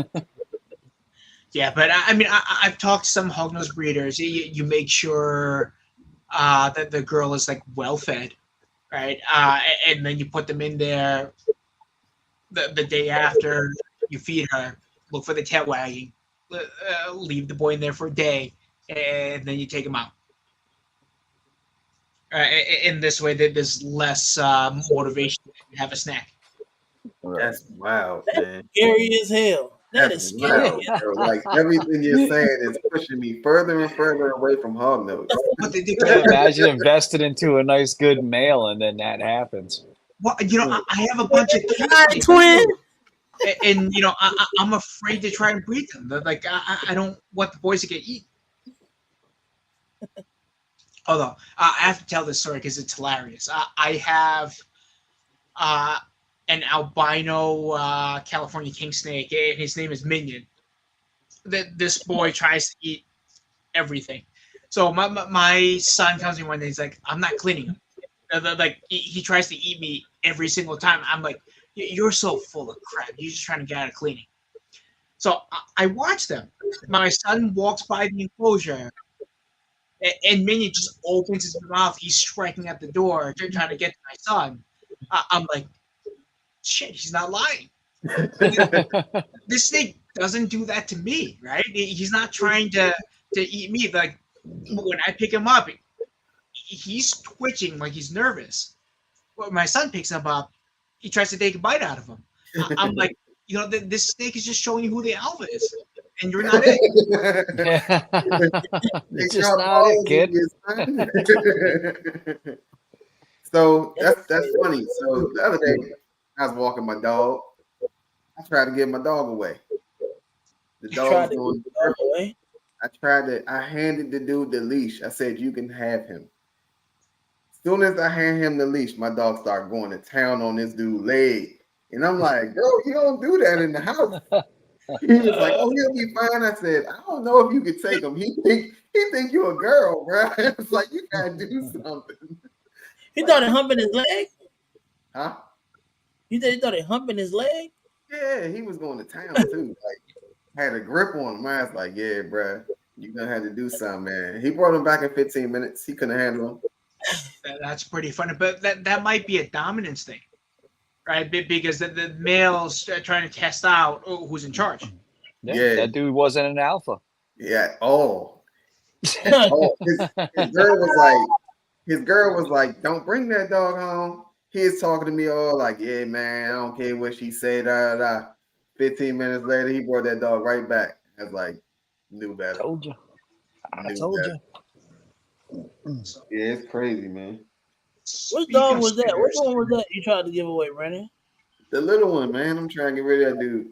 Yeah, but I mean, I've talked to some hognose breeders. You make sure that the girl is like well fed, right? And then you put them in there the day after you feed her. Look for the tail wagging. Leave the boy in there for a day, and then you take him out. In this way, that there's less motivation to have a snack. That's wild, man. Scary as hell. That That's is scary. wild, bro. Like everything you're saying is pushing me further and further away from hog nose. But they Imagine invested into a nice, good male, and then that happens. well, you know, I have a bunch of kids, Twin. and you know, I'm afraid to try and breed them. Like, I don't want the boys to get eaten. Although I have to tell this story because it's hilarious. I have an albino California king snake, and his name is Minion. This boy tries to eat everything. So my son comes to me one day. He's like, "I'm not cleaning him." Like he tries to eat me every single time. I'm like, "You're so full of crap. You're just trying to get out of cleaning." So I watch them. My son walks by the enclosure, and Minion just opens his mouth. He's striking at the door, trying to get to my son. I'm like, shit, he's not lying. This snake doesn't do that to me, right? He's not trying to eat me. Like when I pick him up, he's twitching like he's nervous. When my son picks him up, he tries to take a bite out of him. I'm like, you know, this snake is just showing you who the alpha is, and you're not it. It's just not it, kid. So that's funny. So the other day, I was walking my dog. I tried to give my dog away. The dog was going away. I handed the dude the leash. I said, "You can have him." As soon as I hand him the leash, my dog started going to town on this dude's leg. And I'm like, "Bro, you don't do that in the house." He was like, "Oh, he'll be fine." I said, "I don't know if you could take him. He think you're a girl, bro." It's like, you gotta do something. He thought he humping his leg? Huh? He thought he humping his leg? Yeah, he was going to town too. Like, had a grip on him. I was like, "Yeah, bro, you're gonna have to do something, man." He brought him back in 15 minutes. He couldn't handle him. That's pretty funny, but that might be a dominance thing, right? Because the male's trying to test out who's in charge. Yeah, that dude wasn't an alpha. Yeah. Oh. Oh. His girl was like, "Don't bring that dog home." He is talking to me all like, "Yeah, man, I don't care what she said." Da, da, da. 15 minutes later, he brought that dog right back. I was like, knew better. Told you. I Knew told better. you. So Yeah, it's crazy, man. Which speaking dog of was that? Which spinners, one was that you tried to give away, Rennie? The little one, man. I'm trying to get rid of that dude.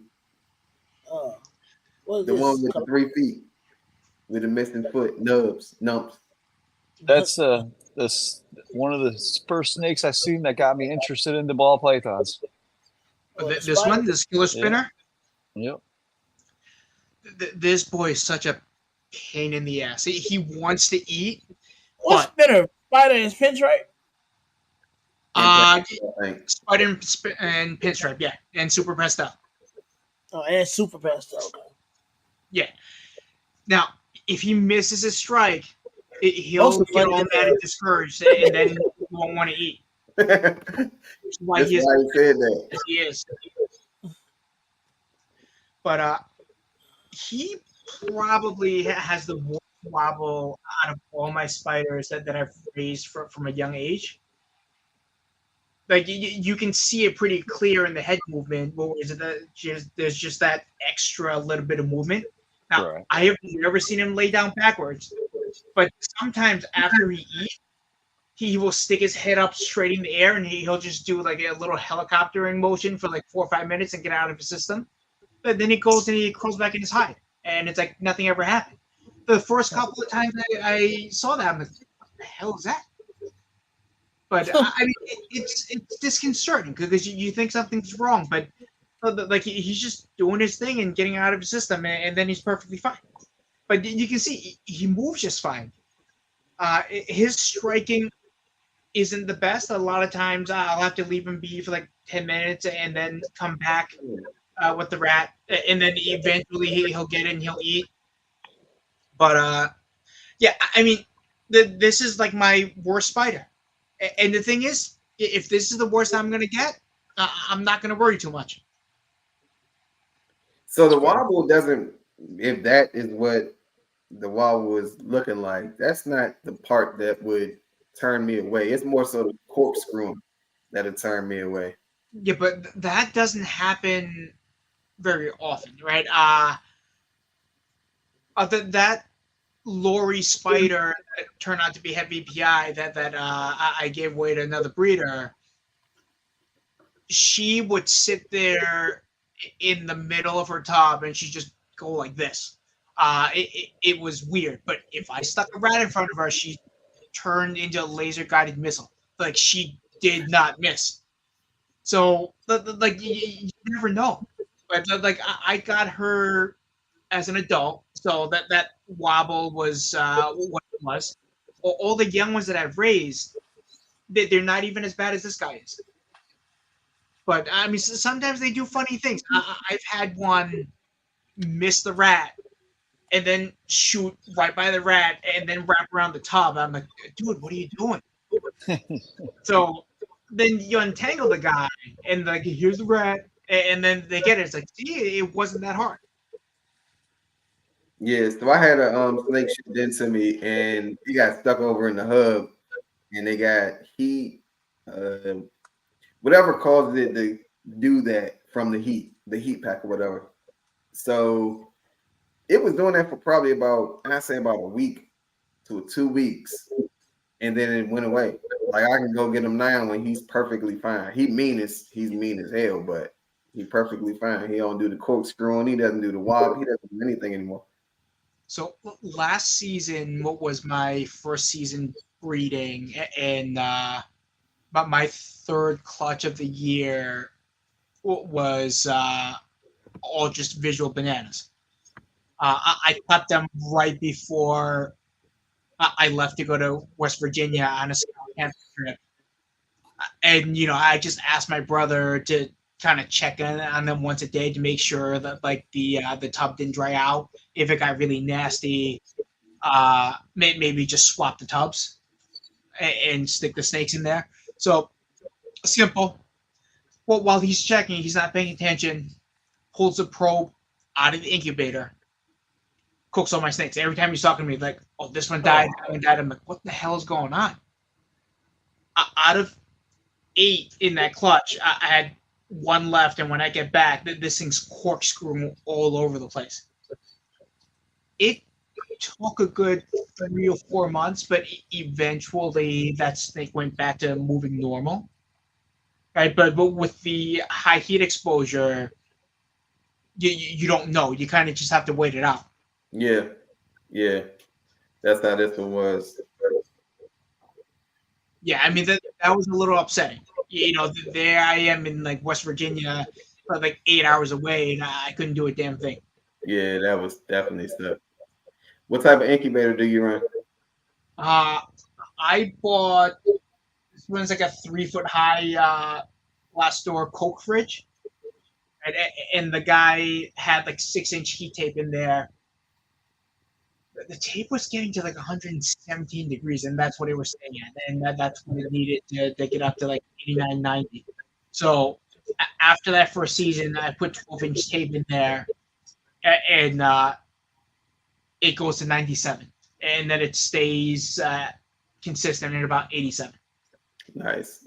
Uh, what is The one this? with the 3 feet, with the missing foot, numps. That's one of the first snakes I seen that got me interested in the ball pythons. Oh, the this spider? one, this killer Yep. spinner, Yep. this boy is such a pain in the ass. He wants to eat, What but spinner? Spider and pinstripe? And uh, I think. spider and pinstripe, yeah, and super pastel, Oh, and super pastel. Okay. yeah. Now, if he misses a strike, Most he'll of the get money all in mad and discouraged, and then he won't want to eat. Which is why That's he is why he said that. as he is. But he probably has the worst wobble out of all my spiders that I've raised from a young age. Like you can see it pretty clear in the head movement. Whereas there's just that extra little bit of movement. Now Right. I have never seen him lay down backwards, but sometimes after he eats, he will stick his head up straight in the air and he'll just do like a little helicoptering motion for like 4 or 5 minutes and get out of his system. But then he goes and he crawls back in his hide, and it's like nothing ever happened. The first couple of times I saw that, I'm like, what the hell is that? But I mean, it's disconcerting because you think something's wrong, but like he's just doing his thing and getting out of his system, and then he's perfectly fine. But you can see he moves just fine. His striking isn't the best. A lot of times I'll have to leave him be for like 10 minutes and then come back with the rat, and then eventually he'll get in, he'll eat. But yeah, I mean, this is like my worst spider. And the thing is, if this is the worst I'm gonna get, I'm not gonna worry too much. So the wobble doesn't. If that is what the wobble is looking like, that's not the part that would turn me away. It's more so the corkscrew that'll turn me away. Yeah, but that doesn't happen very often, right? That Lori spider that turned out to be heavy PI that I gave away to another breeder. She would sit there in the middle of her tub and she'd just go like this. It was weird, but if I stuck a rat in front of her, she turned into a laser guided missile. Like she did not miss. So like you never know. But like I got her as an adult, so that wobble was what it was. All the young ones that I've raised, they're not even as bad as this guy is. But I mean, sometimes they do funny things. I've had one miss the rat and then shoot right by the rat and then wrap around the tub. I'm like, dude, what are you doing? So then you untangle the guy and like, here's the rat, and then they get it. It's like, see, it wasn't that hard. Yeah, so I had a snake shipped into me, and he got stuck over in the hub, and they got heat, uh, whatever causes it to do that from the heat pack or whatever. So it was doing that for probably about, I say about a week to 2 weeks, and then it went away. Like I can go get him now when he's perfectly fine. He's mean as hell, but he perfectly fine. He don't do the corkscrewing, he doesn't do the wob, he doesn't do anything anymore. So last season, what was my first season breeding, and but my third clutch of the year was all just visual bananas. I cut them right before I left to go to West Virginia on a scout camping trip, and I just asked my brother to kind of check in on them once a day to make sure that like the tub didn't dry out. If it got really nasty, maybe just swap the tubs and stick the snakes in there. So simple. Well, while he's checking, he's not paying attention. Pulls the probe out of the incubator, cooks all my snakes. Every time he's talking to me, like, oh, this one died, that one died. I'm like, what the hell is going on? Out of 8 in that clutch, I had 1 left, and when I get back, this thing's corkscrewing all over the place. It took a good 3 or 4 months, but eventually that snake went back to moving normal. Right, but with the high heat exposure, you don't know. You kind of just have to wait it out. Yeah, yeah. That's how this one was. Yeah, I mean that was a little upsetting. You know, there I am in like West Virginia, like 8 hours away, and I couldn't do a damn thing. Yeah, that was definitely stuff. What type of incubator do you run? I bought this one's like a 3-foot high glass door Coke fridge, and the guy had like 6-inch heat tape in there. The tape was getting to like 117 degrees, and that's what it was staying at, and that's what it needed to get up to like 89, 90. So after that first season, I put 12-inch tape in there, and it goes to 97, and then it stays consistent at about 87. Nice.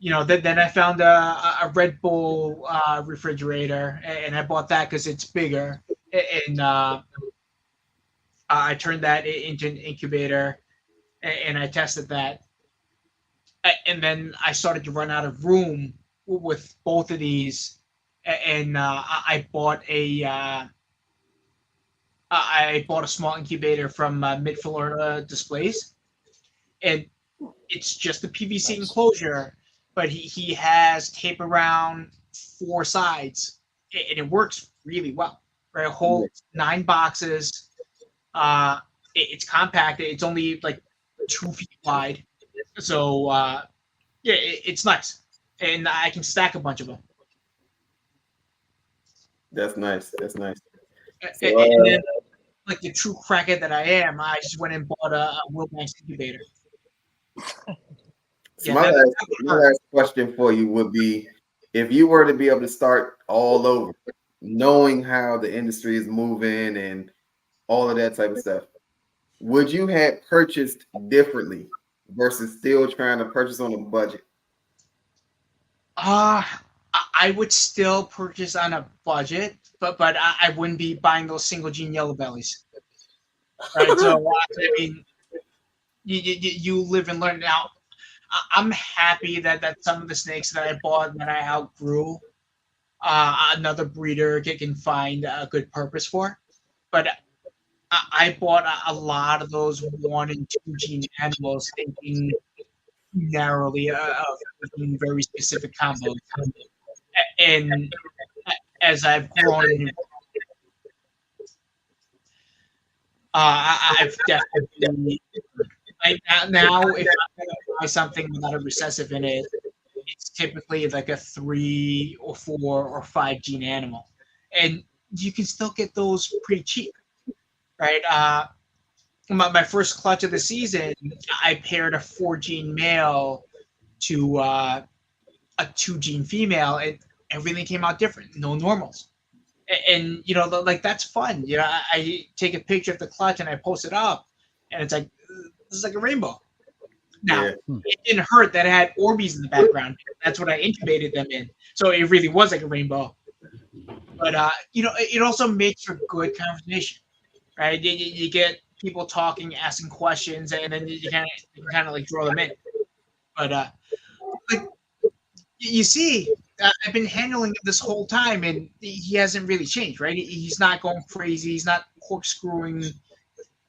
You know, then I found a Red Bull refrigerator, and I bought that because it's bigger, and I turned that into an incubator, and I tested that, and then I started to run out of room with both of these, and I bought a small incubator from Mid Florida Displays, and it's just a PVC enclosure, but he has tape around 4 sides, and it works really well. Right, it holds 9 boxes. It's compact. It's only like 2 feet wide, so yeah, it's nice, and I can stack a bunch of them. That's nice. And then, like the true crackhead that I am, I just went and bought a Wilbanks incubator. So my last question for you would be, if you were to be able to start all over, knowing how the industry is moving and all of that type of stuff, would you have purchased differently versus still trying to purchase on a budget? I would still purchase on a budget, but I wouldn't be buying those single gene yellow bellies. Right, so I mean, you live and learn. Now, I'm happy that some of the snakes that I bought that I outgrew, another breeder can find a good purpose for. But I bought a lot of those 1 and 2 gene animals, thinking narrowly of very specific combos. And as I've grown, I've definitely now if I'm gonna buy something without a recessive in it, it's typically like a 3 or 4 or 5 gene animal, and you can still get those pretty cheap, right? My first clutch of the season, I paired a 4 gene male to a 2 gene female, and everything came out different. No normals. And you know, like that's fun. You know, I take a picture of the clutch and I post it up, and it's like this is like a rainbow. Now, it didn't hurt that it had Orbeez in the background. That's what I incubated them in, so it really was like a rainbow. But you know, it also makes for good conversation, right? You get people talking, asking questions, and then you kind of like draw them in. But like you see, I've been handling it this whole time, and he hasn't really changed, right? He's not going crazy. He's not corkscrewing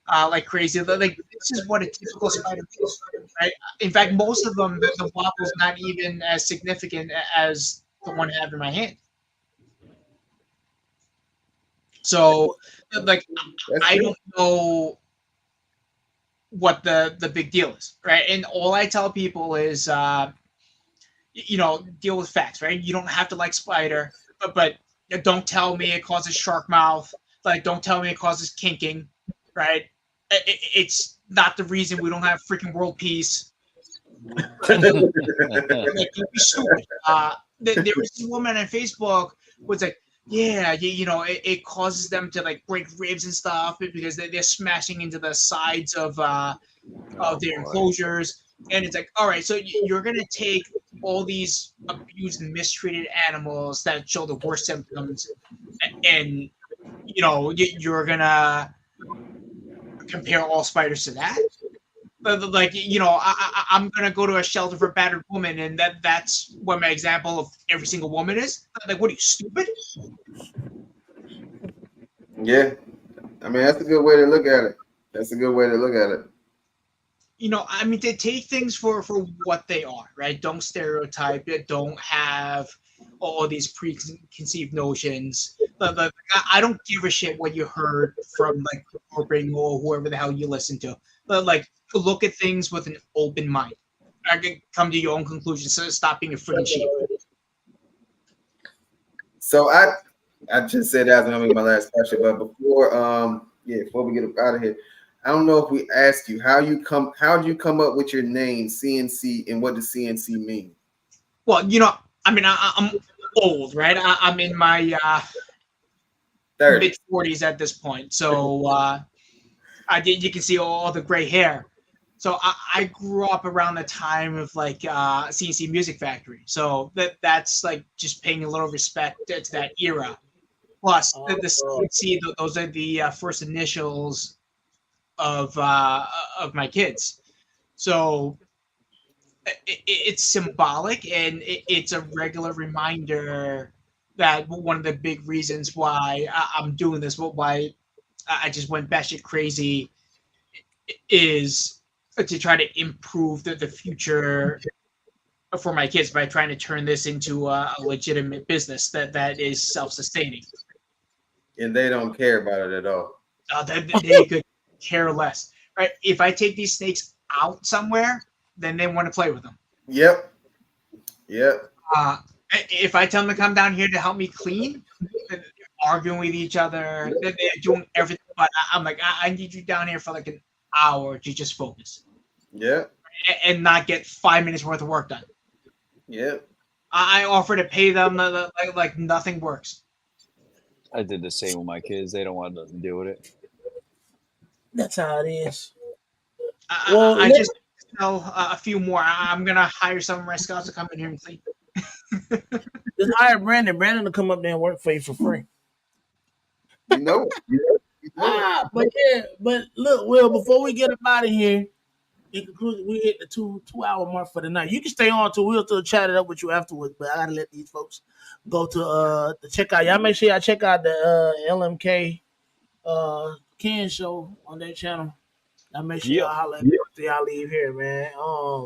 like crazy. Like this is what a typical spider is, right? In fact, most of them, the wobble's not even as significant as the one I have in my hand. So, like, I don't know what the big deal is, right? And all I tell people is, you know, deal with facts, right? You don't have to like spider, but don't tell me it causes shark mouth. Like, don't tell me it causes kinking, right? It's not the reason we don't have freaking world peace. Like, don't be stupid. There was this woman on Facebook who was like, Yeah, it causes them to like break ribs and stuff because they're smashing into the sides Oh of their boy. enclosures, and it's like, all right, so you're gonna take all these abused and mistreated animals that show the worst symptoms, and you're gonna compare all spiders to that. Like, I'm gonna go to a shelter for battered women, and that's what my example of every single woman is. Like, what are you, stupid? Yeah, I mean that's a good way to look at it. That's a good way to look at it. I mean, to take things for what they are, right? Don't stereotype it. Don't have all these preconceived notions. But I don't give a shit what you heard from like Corbin or whoever the hell you listen to. But like, look at things with an open mind. I can come to your own conclusions. So stop being a freaking sheep. So I just said that was gonna be my last question, but before we get up out of here, I don't know if we asked you how did you come up with your name CNC and what does CNC mean? Well, I mean, I'm old, right? I'm in my 30. mid 40s at this point, so you can see all the gray hair. So I grew up around the time of like CNC Music Factory, so that's like just paying a little respect to that era. Plus, the Oh, CNC, those are the first initials of my kids. So it's symbolic, and it's a regular reminder that one of the big reasons why I'm doing this, why I just went batshit crazy, is to try to improve the future for my kids by trying to turn this into a legitimate business that is self-sustaining. And they don't care about it at all. They could care less, right? If I take these snakes out somewhere, then they want to play with them. Yep. Yep. Uh, if I tell them to come down here to help me clean, they're arguing with each other. They're doing everything, but I'm like, I need you down here for like an hour to just focus Yep. and not get 5 minutes worth of work done. Yep. I offer to pay them like nothing works. I did the same with my kids. They don't want nothing to do with it. that's how it is. I, Well, I just tell a few more. I'm gonna hire some of my scouts to come in here and clean. just hire Brandon. Brandon will come up there and work for you for free. You know it. You know it. But yeah, but look, Will, before we get up out of here, in conclusion, we hit the two hour mark for the night. You can stay on till we'll still chat it up with you afterwards, but I gotta let these folks go to check out. Y'all make sure y'all check out the LMK Ken show on their channel. Y'all make sure Yep. y'all holler at me after y'all leave here, man.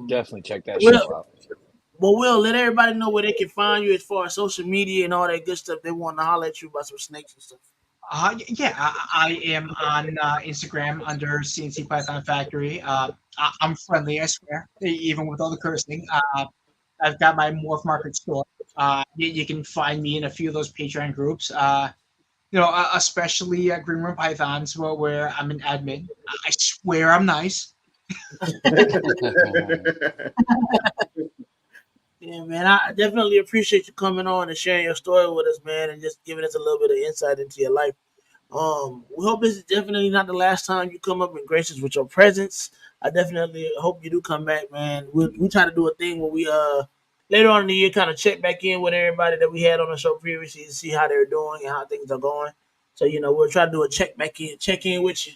Definitely check that Will, show out. but Will, let everybody know where they can find you as far as social media and all that good stuff. They want to holler at you about some snakes and stuff. Yeah, I am on Instagram under CNC Python Factory. I'm friendly, I swear, even with all the cursing. I've got my Morph Market store. You can find me in a few of those Patreon groups. Especially Green Room Pythons, where I'm an admin. I swear I'm nice. Yeah, man, I definitely appreciate you coming on and sharing your story with us, man, and just giving us a little bit of insight into your life. We hope this is definitely not the last time you come up and grace us with your presence. I definitely hope you do come back, man. We try to do a thing where we later on in the year kind of check back in with everybody that we had on the show previously to see how they're doing and how things are going. So we'll try to do a check in with you,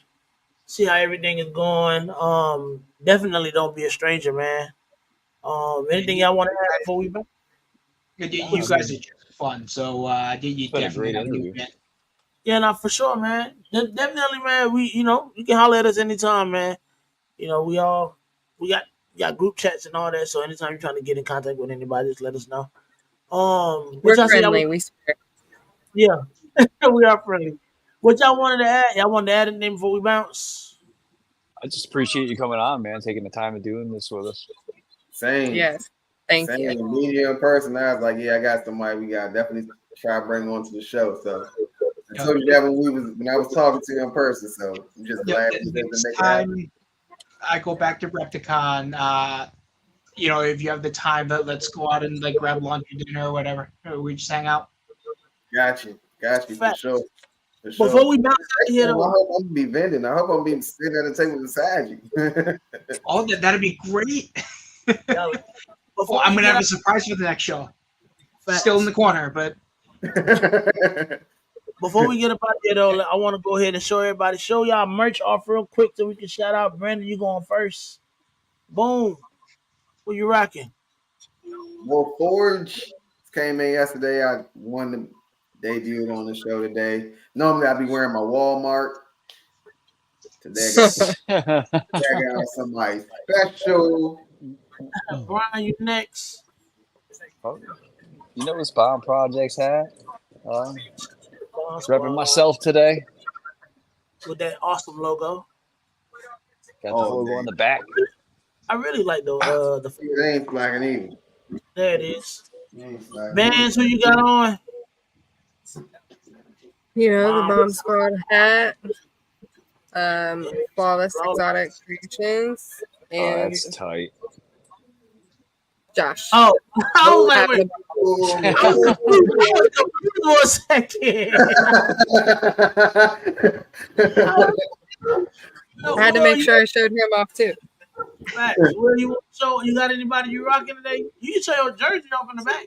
see how everything is going. Definitely don't be a stranger, man. Yeah, Anything y'all want to add before we back? you guys are just fun, so you It's been a definitely great have a new interview. event. Yeah, no, for sure, man. Definitely, man. You can holler at us anytime, man. We got group chats and all that. So anytime you're trying to get in contact with anybody, just let us know. What We're y'all say? friendly. We swear. Yeah, we are friendly. What y'all wanted to add? Y'all wanted to add anything before we bounce? I just appreciate you coming on, man, taking the time and doing this with us. Same. Yes. Thank Same. you. Meeting you in person. I was like, yeah, I got somebody we got definitely try to bring on to the show. So I Yeah. told you that when I was talking to you in person. So I'm just Yeah, glad we was able to next make it happen. time I go back to Repticon, if you have the time, let's go out and like grab lunch or dinner or whatever. We just hang out. Got you. Got you for Fact. sure. For Before sure. we bounce out of here, I though, hope I'm gonna be vending. I hope I'm be sitting at the table beside you. Oh, that'd be great. y'all- Oh, before I'm we gonna get have out, a surprise for the next show. facts. Still in the corner, but Before we get up out of here, though, I want to go ahead and show y'all merch off real quick so we can shout out Brandon. You going first? Boom. What you rocking? Well, Forge came in yesterday. I wanted to debut on the show today. Normally I'd be wearing my Walmart. Today I got somebody special. Brian, you next. Oh, you know what Spawn Projects had? Bomb Repping Squad myself today. with that awesome logo. Got the logo on the back. I really like the It ain't slacking either. there it is. It ain't slacking. Bands, who you got on? You know, the Bomb Bomb Squad hat, Yeah, Flawless flawless. Exotic Creations, Oh, and that's tight. Josh. Oh, I was like, wait. Oh. I was confused for a second. I had to make sure I showed him off too. Facts. Where you show? You got anybody you rocking today? You can show your jersey off in the back.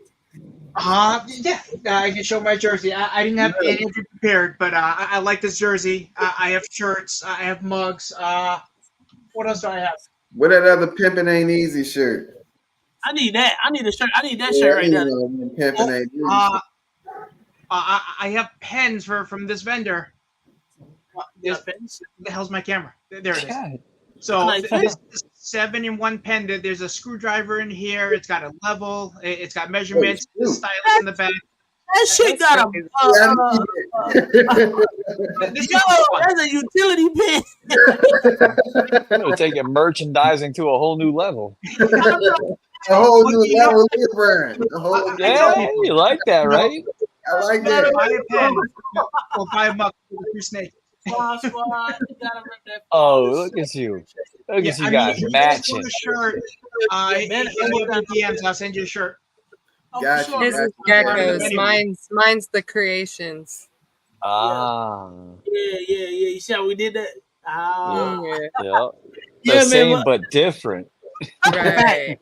yeah, I can show my jersey. I didn't have any of it prepared, but I like this jersey. I have shirts. I have mugs. What else do I have? What that other pimping ain't easy shirt? I need that. I need a shirt. I need that Yeah, shirt I right need there. one pimping ain't easy. I have pens from this vendor. Got pens? The hell's my camera? There it is. God. So Nice pen. this 7-in-1 pen. There's a screwdriver in here. It's got a level. It's got measurements. Oh, Stylus in the back. That shit got a Yeah, I need This is yo. fun. That's a utility pen. it. I'm gonna take your merchandising to a whole new level. A whole new level of brand. A whole I tell Yeah, people, you like that, right? I like buy that. a pen or buy a mug with a free snake. Bomb Squad. You gotta rip that. Oh, flawless. look at you. Look Yeah, at you I guys mean, if you guys want matching. a shirt, Yeah, man, hit me up in DMs. I'll send you a shirt. Oh, for Got you, sure, His man. is Gotcha. geckos. Anyway. Mine's the creations. Ah. Yeah. You see how we did that? Ah. Yeah. Yeah. The Yeah, man. same but different. Right.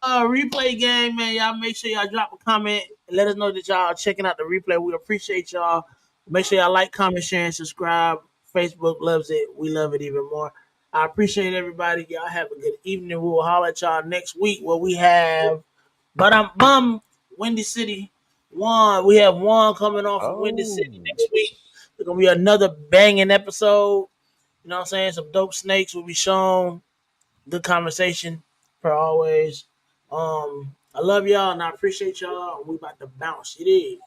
Replay game, man. Y'all make sure y'all drop a comment and let us know that y'all are checking out the replay. We appreciate y'all. Make sure y'all like, comment, share, and subscribe. Facebook loves it. We love it even more. I appreciate everybody. Y'all have a good evening. We will holler at y'all next week where we have Windy City. We have one coming off from Windy City next week. It's gonna be another banging episode. You know what I'm saying? Some dope snakes will be shown. Good conversation, per always. I love y'all and I appreciate y'all. We about to bounce. It is.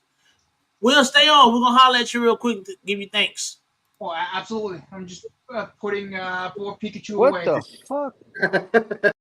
We'll stay on. We're gonna holler at you real quick to give you thanks. Oh, absolutely. I'm just putting poor Pikachu What away. the fuck?